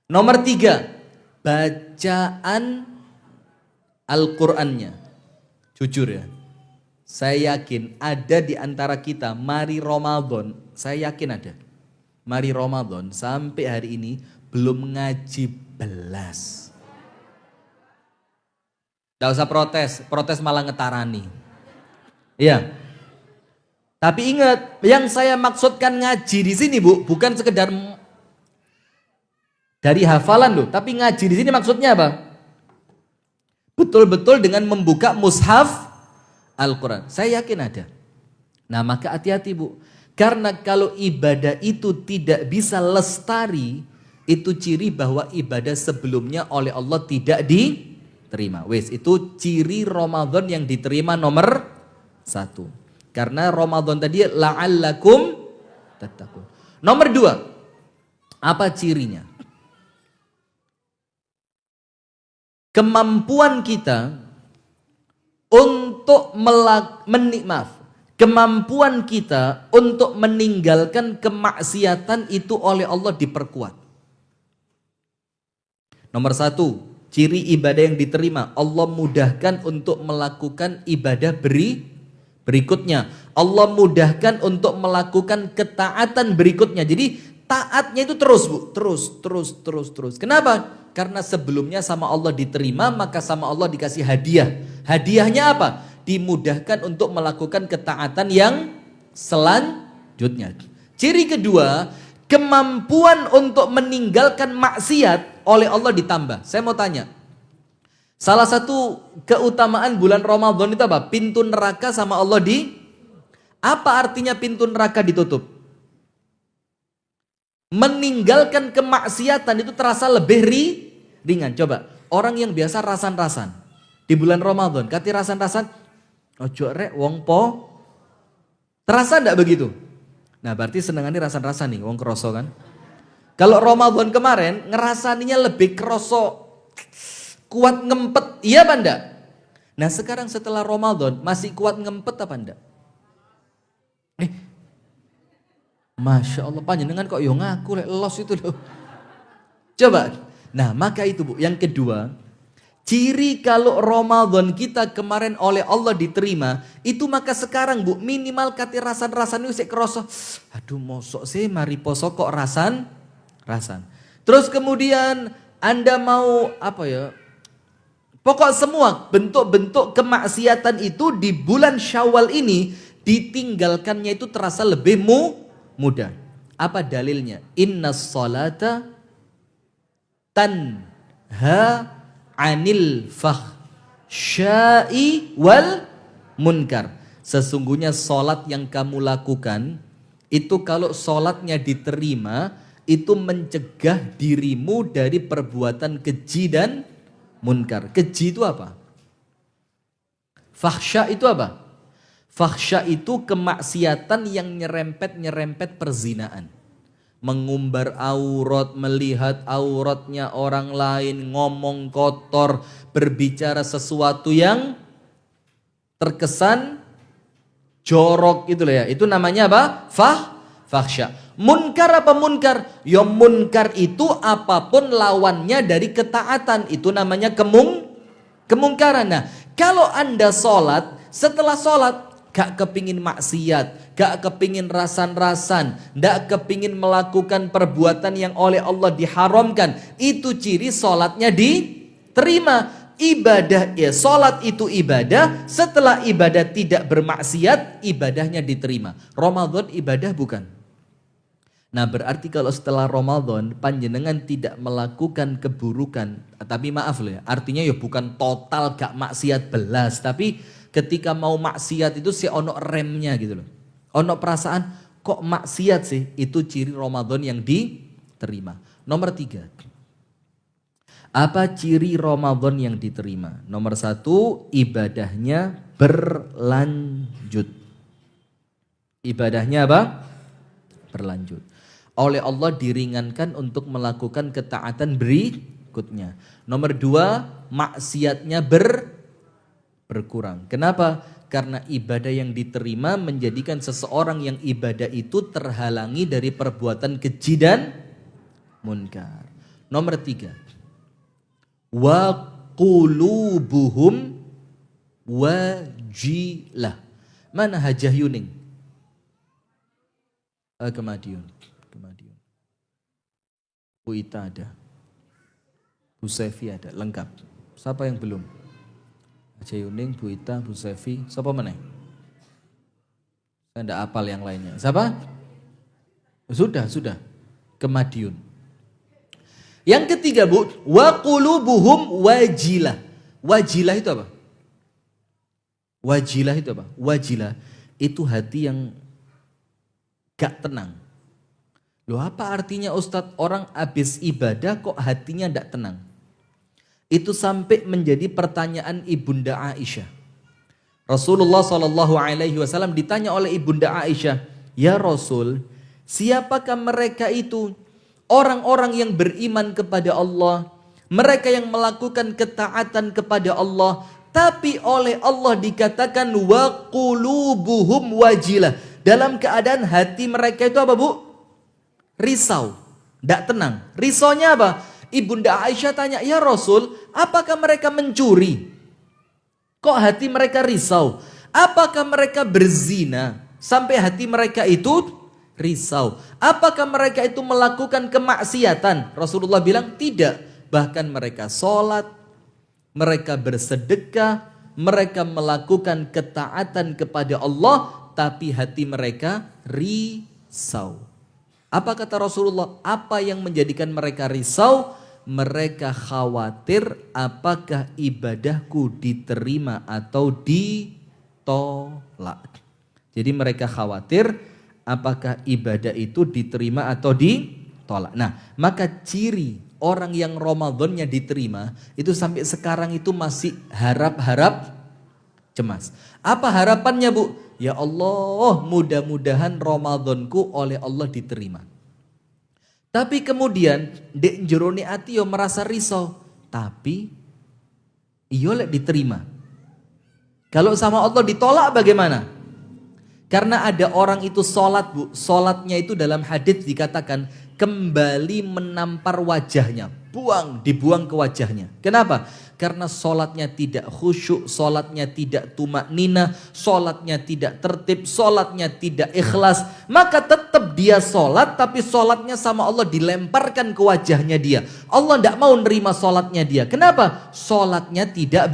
Nomor 3, bacaan Al-Qur'annya. Jujur ya, saya yakin ada di antara kita, mari Ramadan, saya yakin ada. Mari Ramadan sampai hari ini belum ngaji belas. Gak usah protes malah ngetarani. Iya. Tapi ingat, yang saya maksudkan ngaji di sini Bu, bukan sekedar dari hafalan loh, tapi ngaji di sini maksudnya apa? Betul-betul dengan membuka mushaf Al-Quran. Saya yakin ada. Nah maka hati-hati Bu. Karena kalau ibadah itu tidak bisa lestari, itu ciri bahwa ibadah sebelumnya oleh Allah tidak diterima. Wes, itu ciri Ramadan yang diterima nomor 1. Karena Ramadan tadi la'allakum tattaqun. Nomor 2, apa cirinya? Kemampuan kita untuk kemampuan kita untuk meninggalkan kemaksiatan itu oleh Allah diperkuat. Nomor 1, ciri ibadah yang diterima, Allah mudahkan untuk melakukan ibadah berikutnya. Allah mudahkan untuk melakukan ketaatan berikutnya. Jadi taatnya itu terus Bu, terus. Kenapa? Karena sebelumnya sama Allah diterima, maka sama Allah dikasih hadiah. Hadiahnya apa? Dimudahkan untuk melakukan ketaatan yang selanjutnya. Ciri kedua, kemampuan untuk meninggalkan maksiat oleh Allah ditambah. Saya mau tanya, salah satu keutamaan bulan Ramadan itu apa? Pintu neraka sama Allah apa artinya pintu neraka ditutup? Meninggalkan kemaksiatan itu terasa lebih ringan. Coba, orang yang biasa rasan-rasan di bulan Ramadan, kati rasan-rasan, ojo rek wong po, terasa enggak begitu? Nah berarti senengannya rasan-rasan nih, wong kroso kan? Kalau Ramadan kemarin ngerasaninya lebih kroso, kuat ngempet, iya apa enggak? Nah sekarang setelah Ramadan masih kuat ngempet apa enggak? Masya Allah, panjenengan kok yo ngaku lek los itu loh. Coba. Nah maka itu Bu, yang kedua, ciri kalau Ramadan kita kemarin oleh Allah diterima, itu maka sekarang Bu, minimal kati rasan-rasan itu sik kroso. Aduh mosok sih mari poso kok rasan. Terus kemudian Anda mau apa ya? Pokok semua bentuk-bentuk kemaksiatan itu di bulan Syawal ini ditinggalkannya itu terasa lebih mudah. Apa dalilnya? Innas salata tanha anil fahsya'i wal munkar. Sesungguhnya salat yang kamu lakukan itu kalau salatnya diterima itu mencegah dirimu dari perbuatan keji dan munkar. Keji itu apa? Fahsya itu apa? Fahsya itu kemaksiatan yang nyerempet perzinaan. Mengumbar aurat, melihat auratnya orang lain, ngomong kotor, berbicara sesuatu yang terkesan jorok gitu loh ya. Itu namanya apa? Fahsya. Munkar apa munkar? Ya munkar itu apapun lawannya dari ketaatan. Itu namanya kemungkaran. Nah, kalau Anda sholat, setelah sholat gak kepingin maksiat, gak kepingin rasan-rasan, gak kepingin melakukan perbuatan yang oleh Allah diharamkan, itu ciri sholatnya diterima. Ibadah ya, sholat itu ibadah. Setelah ibadah tidak bermaksiat, ibadahnya diterima. Ramadan ibadah bukan? Nah berarti kalau setelah Ramadan panjenengan tidak melakukan keburukan, tapi maaf loh ya, artinya ya bukan total gak maksiat belas, tapi ketika mau maksiat itu si ono remnya gitu loh. Ono perasaan kok maksiat sih, itu ciri Ramadan yang diterima. Nomor 3. Apa ciri Ramadan yang diterima? Nomor 1, ibadahnya berlanjut. Ibadahnya apa? Berlanjut. Oleh Allah diringankan untuk melakukan ketaatan berikutnya. Nomor 2, maksiatnya berkurang. Kenapa? Karena ibadah yang diterima menjadikan seseorang yang ibadah itu terhalangi dari perbuatan keji dan munkar. Nomor 3, wa qulubuhum wajilah. Mana Hajah Yuning? Ke Madiun. Bu Ita ada. Bu Sefi ada, lengkap. Siapa yang belum? Hajah Yuning, Bu Ita, Bu Sefi, siapa mana? Saya tidak hafal yang lainnya. Siapa? Sudah. Ke Madiun. Yang ketiga Bu, wa qulubuhum wajilah. Wajilah itu apa? Wajilah itu hati yang gak tenang. Loh, apa artinya Ustadz? Orang habis ibadah kok hatinya gak tenang? Itu sampai menjadi pertanyaan Ibunda Aisyah. Rasulullah SAW ditanya oleh Ibunda Aisyah, ya Rasul, siapakah mereka itu? Orang-orang yang beriman kepada Allah, mereka yang melakukan ketaatan kepada Allah, tapi oleh Allah dikatakan wa qulubuhum wajilah. Dalam keadaan hati mereka itu apa Bu? Risau, tidak tenang. Risaunya apa? Ibunda Aisyah tanya, ya Rasul, apakah mereka mencuri? Kok hati mereka risau? Apakah mereka berzina sampai hati mereka itu risau? Apakah mereka itu melakukan kemaksiatan? Rasulullah bilang tidak. Bahkan mereka sholat, mereka bersedekah, mereka melakukan ketaatan kepada Allah, tapi hati mereka risau. Apa kata Rasulullah? Apa yang menjadikan mereka risau? Mereka khawatir apakah ibadahku diterima atau ditolak. Jadi mereka khawatir apakah ibadah itu diterima atau ditolak. Nah, maka ciri orang yang Ramadannya diterima itu sampai sekarang itu masih harap-harap cemas. Apa harapannya Bu? Ya Allah, mudah-mudahan Ramadanku oleh Allah diterima. Tapi kemudian dek jerone ati yo merasa risau, tapi iyo lek diterima. Kalau sama Allah ditolak bagaimana? Karena ada orang itu sholat Bu, sholatnya itu dalam hadits dikatakan kembali menampar wajahnya, dibuang ke wajahnya. Kenapa? Karena sholatnya tidak khusyuk, sholatnya tidak tumakninah, sholatnya tidak tertib, sholatnya tidak ikhlas. Maka tetap dia sholat, tapi sholatnya sama Allah dilemparkan ke wajahnya dia. Allah tidak mau nerima sholatnya dia. Kenapa? Sholatnya tidak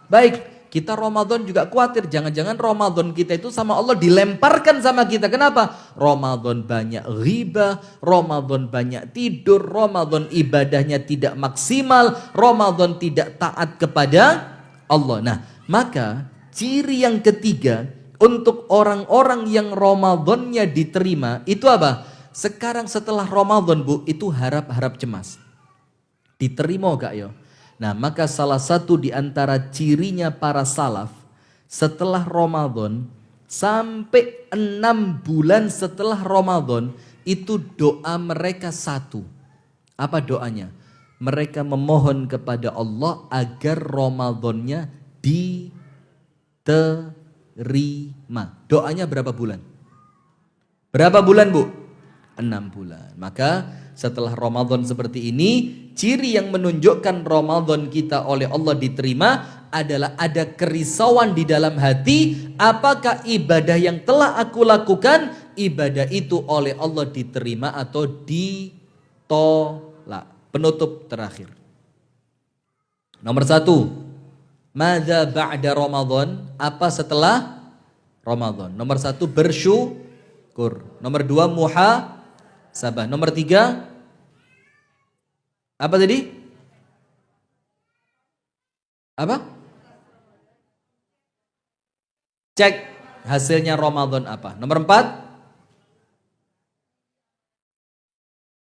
baik. Kita Ramadan juga khawatir, jangan-jangan Ramadan kita itu sama Allah dilemparkan sama kita. Kenapa? Ramadan banyak ghibah, Ramadan banyak tidur, Ramadan ibadahnya tidak maksimal, Ramadan tidak taat kepada Allah. Nah, maka ciri yang ketiga untuk orang-orang yang Ramadannya diterima itu apa? Sekarang setelah Ramadan Bu, itu harap-harap cemas. Diterima gak yo? Nah, maka salah satu di antara cirinya para salaf setelah Ramadan sampai 6 bulan setelah Ramadan itu doa mereka satu. Apa doanya? Mereka memohon kepada Allah agar Ramadannya diterima. Doanya berapa bulan? Berapa bulan Bu? 6 bulan. Maka setelah Ramadan seperti ini, ciri yang menunjukkan Ramadan kita oleh Allah diterima adalah ada kerisauan di dalam hati. Apakah ibadah yang telah aku lakukan, ibadah itu oleh Allah diterima atau ditolak. Penutup terakhir. Nomor 1, madza ba'da Ramadan? Apa setelah Ramadan? Nomor 1, bersyukur. Nomor 2, muhasabah. Nomor 3, apa tadi? Apa? Cek Hasilnya Ramadan apa? Nomor 4.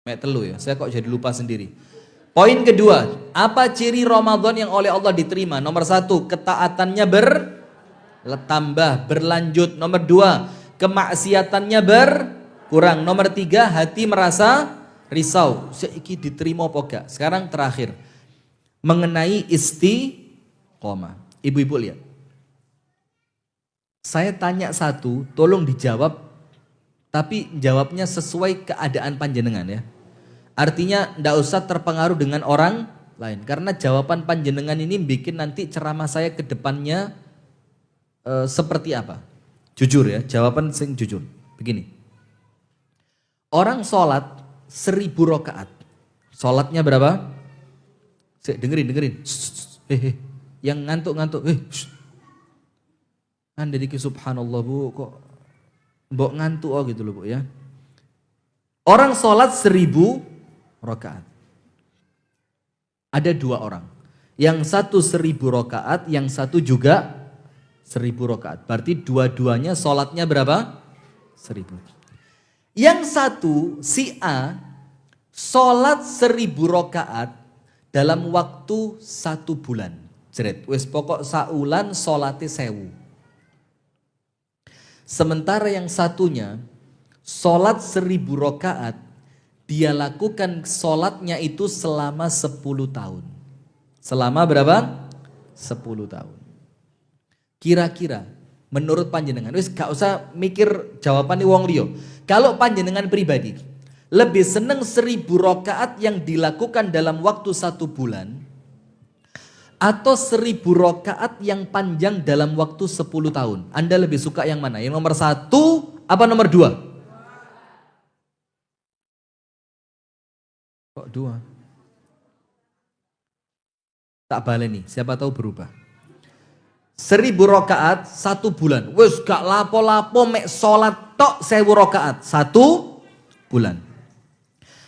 Mek telu ya, saya kok jadi lupa sendiri. Poin kedua, apa ciri Ramadan yang oleh Allah diterima? Nomor 1, ketaatannya bertambah, berlanjut. Nomor 2, kemaksiatannya berkurang. Nomor 3, hati merasa risau. Seiki diterima apa gak? Sekarang terakhir, mengenai istiqomah. Ibu-ibu lihat. Saya tanya satu, tolong dijawab, tapi jawabnya sesuai keadaan panjenengan ya. Artinya tidak usah terpengaruh dengan orang lain. Karena jawaban panjenengan ini bikin nanti ceramah saya ke depannya seperti apa. Jujur ya, jawaban sing jujur. Begini. Orang sholat 1000 rakaat. Sholatnya berapa? Dengerin. Yang ngantuk-ngantuk. Anda dikit subhanallah bu, kok mbok ngantuk gitu loh bu ya. Orang sholat 1000 rakaat. Ada 2 orang. Yang satu 1000 rakaat, yang satu juga 1000 rakaat. Berarti dua-duanya sholatnya berapa? 1000. Yang satu si A sholat 1000 rakaat dalam waktu 1 bulan. Jeret, wis pokok saulan sholate 1000. Sementara yang satunya sholat 1000 rakaat, dia lakukan sholatnya itu selama 10 tahun. Selama berapa? 10 tahun. Kira-kira menurut panjenengan, wis gak usah mikir jawaban wong liya. Kalau panjenengan pribadi lebih seneng 1000 rakaat yang dilakukan dalam waktu 1 bulan atau 1000 rakaat yang panjang dalam waktu 10 tahun. Anda lebih suka yang mana? Yang nomor 1 apa nomor 2? Kok 2? Tak baleni, siapa tahu berubah. 1000 rakaat 1 bulan. Wes gak lapo-lapo mek sholat tok 1000 rakaat 1 bulan.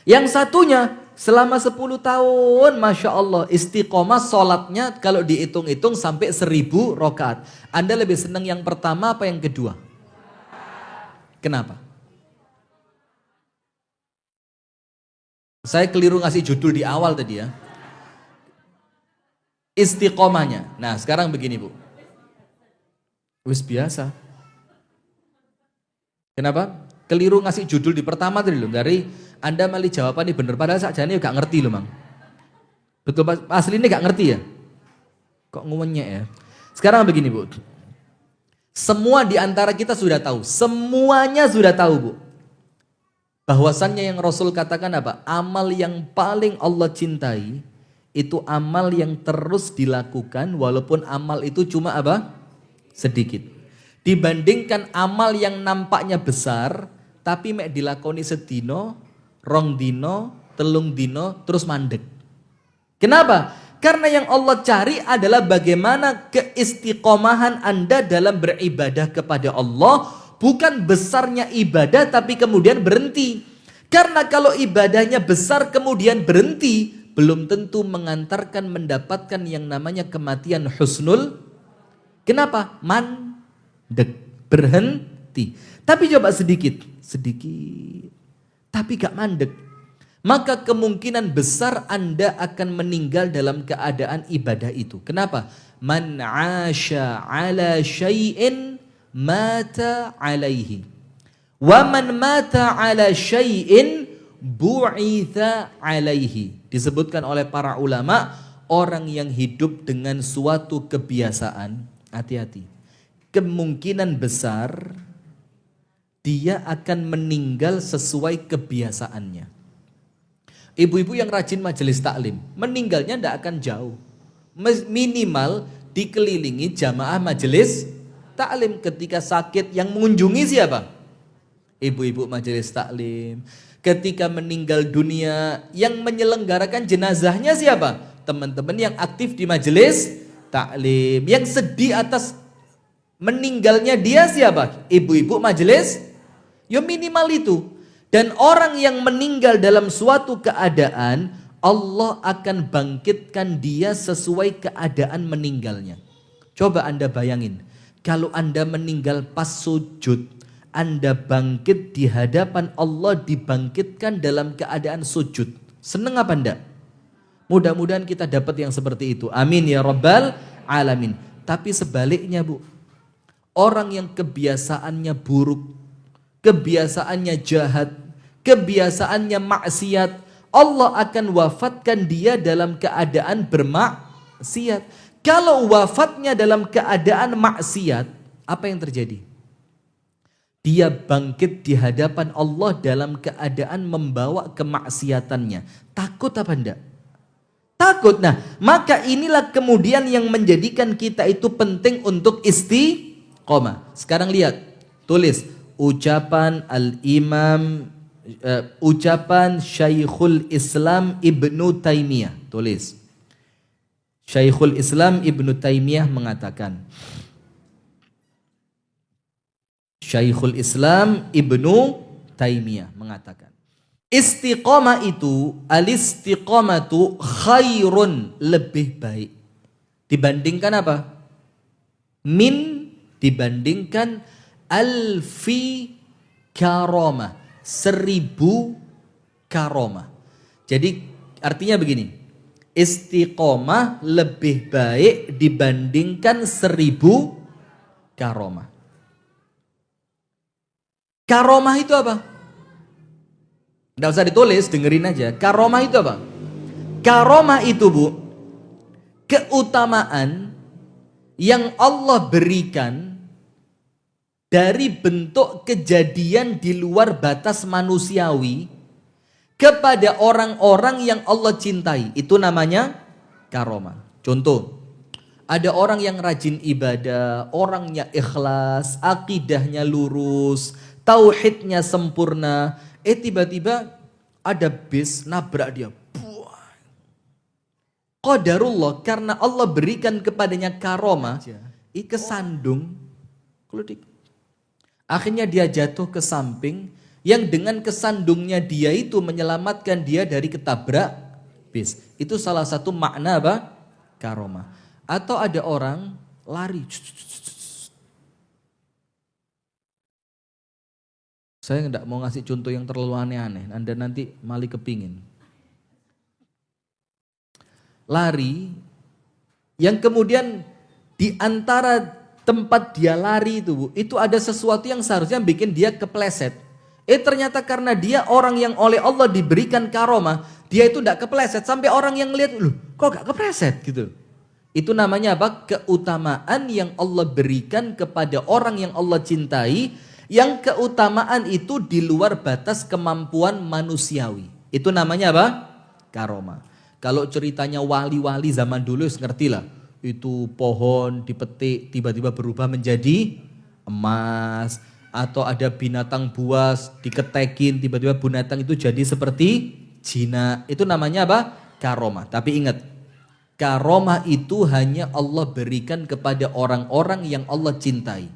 Yang satunya selama 10 tahun, Masya Allah, istiqomah sholatnya kalau dihitung-hitung sampai 1000 rakaat. Anda lebih senang yang pertama apa yang kedua? Kenapa? Saya keliru ngasih judul di awal tadi ya. Istiqomahnya. Nah sekarang begini bu. Wis biasa. Kenapa? Keliru ngasih judul di pertama tadi loh. Dari Anda malah jawaban ini bener. Padahal sakjane gak ngerti loh mang. Betul asli ini gak ngerti ya? Kok ngumenyek ya? Sekarang begini bu. Semua di antara kita sudah tahu. Semuanya sudah tahu bu. Bahwasannya yang Rasul katakan apa? Amal yang paling Allah cintai. Itu amal yang terus dilakukan. Walaupun amal itu cuma apa? Sedikit. Dibandingkan amal yang nampaknya besar. Tapi mek dilakoni sedino, rong dino, telung dino, terus mandek. Kenapa? Karena yang Allah cari adalah bagaimana keistiqomahan Anda dalam beribadah kepada Allah. Bukan besarnya ibadah tapi kemudian berhenti. Karena kalau ibadahnya besar kemudian berhenti, belum tentu mengantarkan mendapatkan yang namanya kematian husnul. Kenapa? Mandek, berhenti. Tapi coba sedikit, tapi gak mandek. Maka kemungkinan besar Anda akan meninggal dalam keadaan ibadah itu. Kenapa? Man 'asha 'ala syai'in mata 'alaihi. Wa man mata 'ala syai'in bu'itha 'alaihi. Disebutkan oleh para ulama, orang yang hidup dengan suatu kebiasaan, hati-hati. Kemungkinan besar dia akan meninggal sesuai kebiasaannya. Ibu-ibu yang rajin majelis taklim, meninggalnya tidak akan jauh. Minimal dikelilingi jamaah majelis taklim. Ketika sakit yang mengunjungi siapa? Ibu-ibu majelis taklim. Ketika meninggal dunia yang menyelenggarakan jenazahnya siapa? Teman-teman yang aktif di majelis taklim. Yang sedih atas meninggalnya dia siapa? Ibu-ibu majelis. Ya minimal itu. Dan orang yang meninggal dalam suatu keadaan, Allah akan bangkitkan dia sesuai keadaan meninggalnya. Coba Anda bayangin. Kalau Anda meninggal pas sujud, Anda bangkit di hadapan Allah, dibangkitkan dalam keadaan sujud. Seneng apa enggak? Mudah-mudahan kita dapat yang seperti itu. Amin ya rabbal alamin. Tapi sebaliknya Bu, orang yang kebiasaannya buruk, kebiasaannya jahat, kebiasaannya maksiat, Allah akan wafatkan dia dalam keadaan bermaksiat. Kalau wafatnya dalam keadaan maksiat, apa yang terjadi? Dia bangkit di hadapan Allah dalam keadaan membawa kemaksiatannya. Takut apa enggak? Takut. Nah, maka inilah kemudian yang menjadikan kita itu penting untuk istiqomah. Sekarang lihat, tulis ucapan ucapan Syekhul Islam Ibnu Taimiyah. Tulis. Syekhul Islam Ibnu Taimiyah mengatakan, Syekhul Islam Ibnu Taimiyah mengatakan, istiqomah itu, al-istiqomatu khairun, lebih baik. Dibandingkan apa? Dibandingkan alfi karomah, 1000 karomah. Jadi artinya begini, istiqomah lebih baik dibandingkan 1000 karomah. Karomah itu apa? Tidak usah ditulis, dengerin aja. Karomah itu apa? Karomah itu Bu, keutamaan yang Allah berikan dari bentuk kejadian di luar batas manusiawi kepada orang-orang yang Allah cintai. Itu namanya karomah. Contoh, ada orang yang rajin ibadah, orangnya ikhlas, akidahnya lurus, tauhidnya sempurna. Tiba-tiba ada bis nabrak dia. Qadarullah, karena Allah berikan kepadanya karomah, kesandung. Akhirnya dia jatuh ke samping, yang dengan kesandungnya dia itu menyelamatkan dia dari ketabrak bis. Itu salah satu makna apa? Karomah. Atau ada orang lari. Saya tidak mau ngasih contoh yang terlalu aneh-aneh, Anda nanti malah kepingin. Lari, yang kemudian di antara tempat dia lari itu Bu, itu ada sesuatu yang seharusnya bikin dia kepleset. Ternyata karena dia orang yang oleh Allah diberikan karomah, dia itu tidak kepleset. Sampai orang yang lihat, loh kok gak kepleset gitu. Itu namanya apa? Keutamaan yang Allah berikan kepada orang yang Allah cintai, yang keutamaan itu di luar batas kemampuan manusiawi. Itu namanya apa? Karomah. Kalau ceritanya wali-wali zaman dulu, ngerti lah. Itu pohon dipetik, tiba-tiba berubah menjadi emas. Atau ada binatang buas diketekin, tiba-tiba binatang itu jadi seperti jinak. Itu namanya apa? Karomah. Tapi ingat, karomah itu hanya Allah berikan kepada orang-orang yang Allah cintai.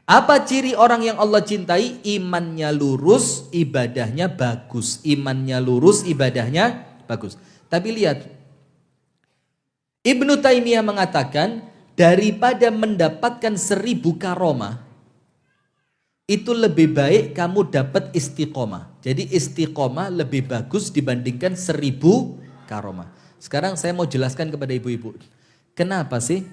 Apa ciri orang yang Allah cintai? Imannya lurus, ibadahnya bagus. Imannya lurus, ibadahnya bagus. Tapi lihat, Ibnu Taimiyah mengatakan, daripada mendapatkan 1000 karomah, itu lebih baik kamu dapat istiqomah. Jadi istiqomah lebih bagus dibandingkan 1000 karomah. Sekarang saya mau jelaskan kepada ibu-ibu. Kenapa sih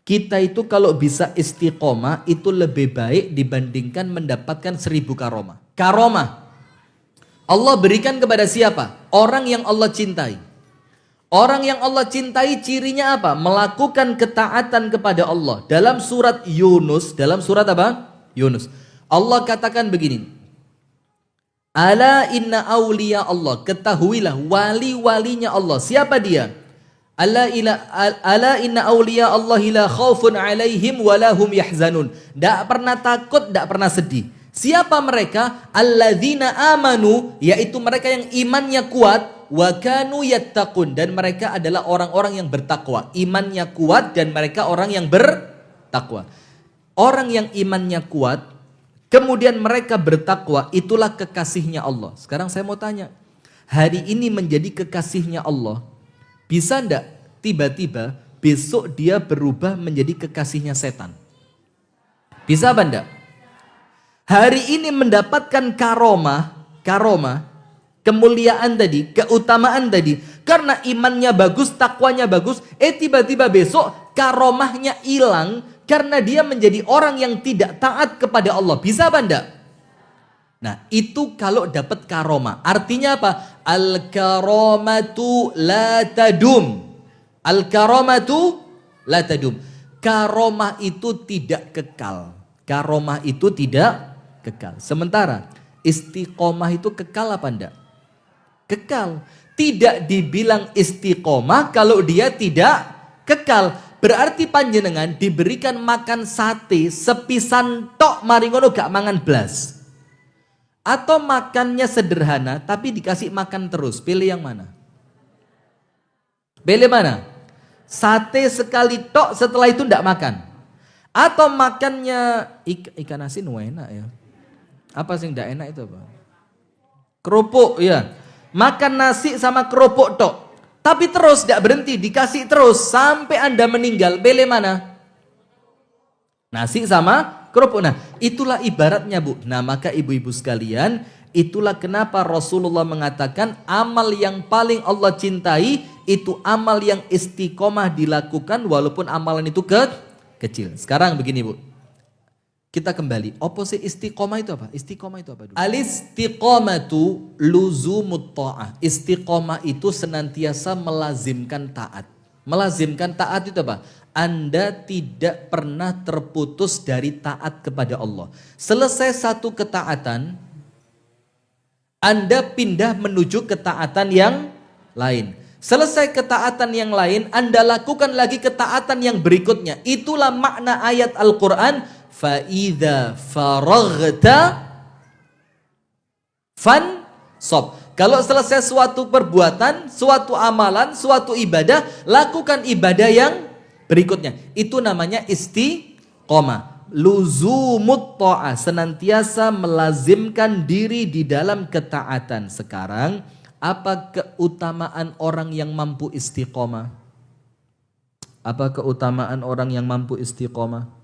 kita itu kalau bisa istiqomah itu lebih baik dibandingkan mendapatkan 1000 karomah. Karomah Allah berikan kepada siapa? Orang yang Allah cintai. Orang yang Allah cintai cirinya apa? Melakukan ketaatan kepada Allah. Dalam surat Yunus, dalam surat apa? Yunus. Allah katakan begini, ala inna awliya Allah, ketahuilah wali-walinya Allah. Siapa dia? Ala inna awliya Allah la khaufun alaihim walahum yahzanun. Tidak pernah takut, tidak pernah sedih. Siapa mereka? Alladzina amanu, yaitu mereka yang imannya kuat, wa kanu yattaqun, dan mereka adalah orang-orang yang bertakwa. Imannya kuat dan mereka orang yang bertakwa. Orang yang imannya kuat, kemudian mereka bertakwa, itulah kekasihnya Allah. Sekarang saya mau tanya, hari ini menjadi kekasihnya Allah, bisa enggak tiba-tiba besok dia berubah menjadi kekasihnya setan? Bisa apa enggak? Hari ini mendapatkan karomah, kemuliaan tadi, keutamaan tadi, karena imannya bagus, takwanya bagus, tiba-tiba besok karomahnya hilang karena dia menjadi orang yang tidak taat kepada Allah. Bisa apa enggak? Nah, itu kalau dapat karomah. Artinya apa? Al-karamatu la tadum. Al-karamatu la tadum. Karomah itu tidak kekal. Karomah itu tidak kekal. Sementara istiqomah itu kekal apa enggak? Kekal. Tidak dibilang istiqomah kalau dia tidak kekal. Berarti panjenengan diberikan makan sate sepisan tok maringono gak mangan blas. Atau makannya sederhana tapi dikasih makan terus. Pilih yang mana? Pilih mana? Sate sekali tok setelah itu ndak makan. Atau makannya ikan asin enak ya. Apa sih ndak enak itu apa? Kerupuk ya. Makan nasi sama kerupuk tok. Tapi terus ndak berhenti, dikasih terus sampai Anda meninggal. Pilih mana? Nasi sama kerupuk. Nah, itulah ibaratnya, Bu. Nah, maka ibu-ibu sekalian, itulah kenapa Rasulullah mengatakan amal yang paling Allah cintai itu amal yang istiqomah dilakukan walaupun amalan itu kecil. Sekarang begini, Bu. Kita kembali. Opposite istiqomah itu apa? Istiqomah itu apa dulu? Al-istiqomatu luzumut ta'ah. Istiqomah itu senantiasa melazimkan taat. Melazimkan taat itu apa? Anda tidak pernah terputus dari taat kepada Allah. Selesai satu ketaatan, Anda pindah menuju ketaatan yang lain. Selesai ketaatan yang lain, Anda lakukan lagi ketaatan yang berikutnya. Itulah makna ayat Al-Quran. Fa'idha faraghta fansob. Kalau selesai suatu perbuatan, suatu amalan, suatu ibadah, lakukan ibadah yang berikutnya. Itu namanya istiqomah. Luzumut ta'ah, senantiasa melazimkan diri di dalam ketaatan. Sekarang, apa keutamaan orang yang mampu istiqomah? Apa keutamaan orang yang mampu istiqomah?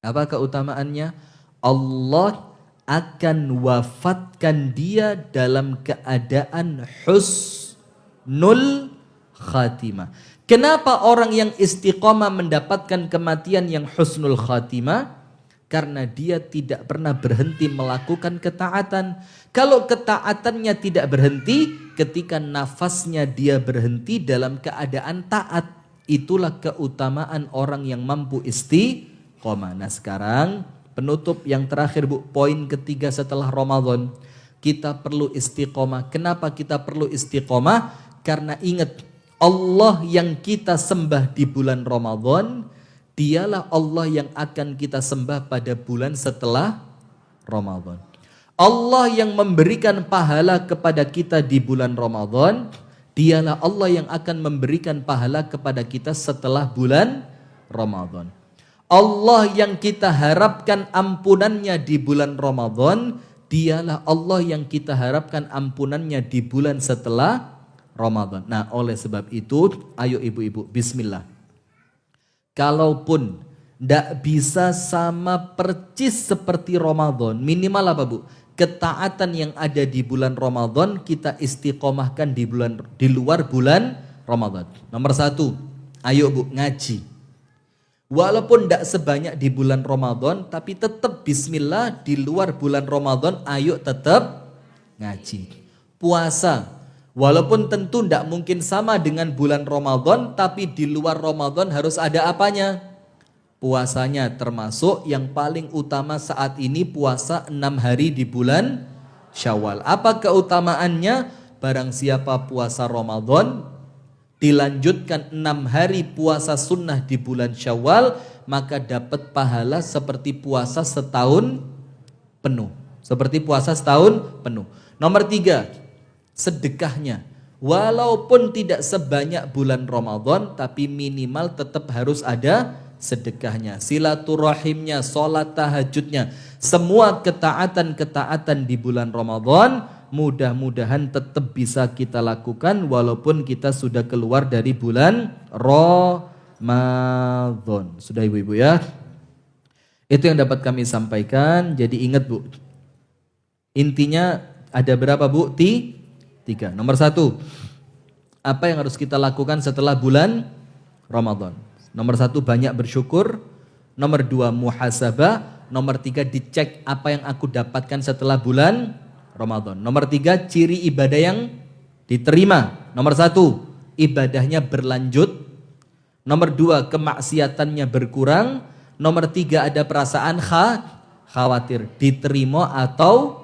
Apa keutamaannya? Allah akan wafatkan dia dalam keadaan husnul khatimah. Kenapa orang yang istiqomah mendapatkan kematian yang husnul khatimah? Karena dia tidak pernah berhenti melakukan ketaatan. Kalau ketaatannya tidak berhenti, ketika nafasnya dia berhenti dalam keadaan taat. Itulah keutamaan orang yang mampu istiqomah. Nah, sekarang penutup yang terakhir, Bu, poin ketiga setelah Ramadan. Kita perlu istiqomah. Kenapa kita perlu istiqomah? Karena ingat, Allah yang kita sembah di bulan Ramadan, dialah Allah yang akan kita sembah pada bulan setelah Ramadan. Allah yang memberikan pahala kepada kita di bulan Ramadan, dialah Allah yang akan memberikan pahala kepada kita setelah bulan Ramadan. Allah yang kita harapkan ampunannya di bulan Ramadan, dialah Allah yang kita harapkan ampunannya di bulan setelah Ramadan. Nah, oleh sebab itu, ayo ibu-ibu, bismillah. Kalaupun tidak bisa sama percis seperti Ramadan, minimal apa, Bu? Ketaatan yang ada di bulan Ramadan kita istiqomahkan di luar bulan Ramadan. Nomor satu, ayo, Bu, ngaji. Walaupun tidak sebanyak di bulan Ramadan, tapi tetap bismillah di luar bulan Ramadan, ayo tetap ngaji. Puasa, walaupun tentu tidak mungkin sama dengan bulan Ramadan, tapi di luar Ramadan harus ada apanya? Puasanya, termasuk yang paling utama saat ini puasa 6 hari di bulan Syawal. Apa keutamaannya? Barang siapa puasa Ramadan dilanjutkan 6 hari puasa sunnah di bulan Syawal, maka dapat pahala seperti puasa setahun penuh. Seperti puasa setahun penuh. Nomor 3, sedekahnya. Walaupun tidak sebanyak bulan Ramadan, tapi minimal tetap harus ada sedekahnya. Silaturahimnya, sholat tahajudnya. Semua ketaatan-ketaatan di bulan Ramadan mudah-mudahan tetap bisa kita lakukan walaupun kita sudah keluar dari bulan Ramadan. Sudah ibu-ibu ya? Itu yang dapat kami sampaikan. Jadi ingat Bu, intinya ada berapa Bu? Tiga. Nomor 1, apa yang harus kita lakukan setelah bulan Ramadan? Nomor 1, banyak bersyukur. Nomor 2, muhasabah. Nomor 3, dicek apa yang aku dapatkan setelah bulan Ramadan. Nomor 3, ciri ibadah yang diterima. Nomor 1, ibadahnya berlanjut. Nomor 2, kemaksiatannya berkurang. Nomor 3, ada perasaan khawatir, diterima atau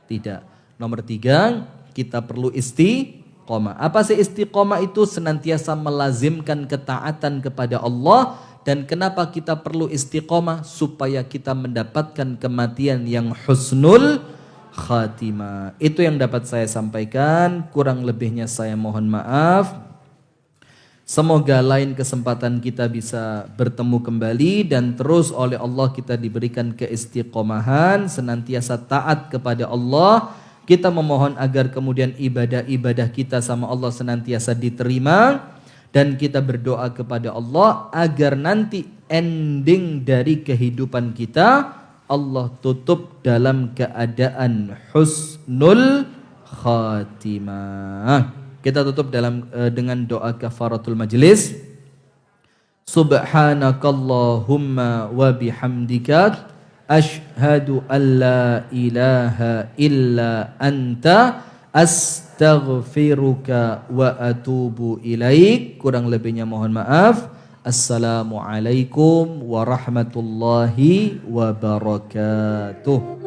tidak. Nomor 3, kita perlu istiqomah. Apa sih istiqomah itu? Senantiasa melazimkan ketaatan kepada Allah. Dan kenapa kita perlu istiqomah? Supaya kita mendapatkan kematian yang husnul khatimah. Itu yang dapat saya sampaikan. Kurang lebihnya saya mohon maaf. Semoga lain kesempatan kita bisa bertemu kembali dan terus oleh Allah kita diberikan keistiqomahan, senantiasa taat kepada Allah. Kita memohon agar kemudian ibadah-ibadah kita sama Allah senantiasa diterima, dan kita berdoa kepada Allah agar nanti ending dari kehidupan kita Allah tutup dalam keadaan husnul khatimah. Kita tutup dengan doa kafaratul majlis. Subhanakallahumma wa bihamdika asyhadu an la ilaha illa anta astaghfiruka wa atubu ilaik. Kurang lebihnya mohon maaf. Assalamualaikum warahmatullahi wabarakatuh.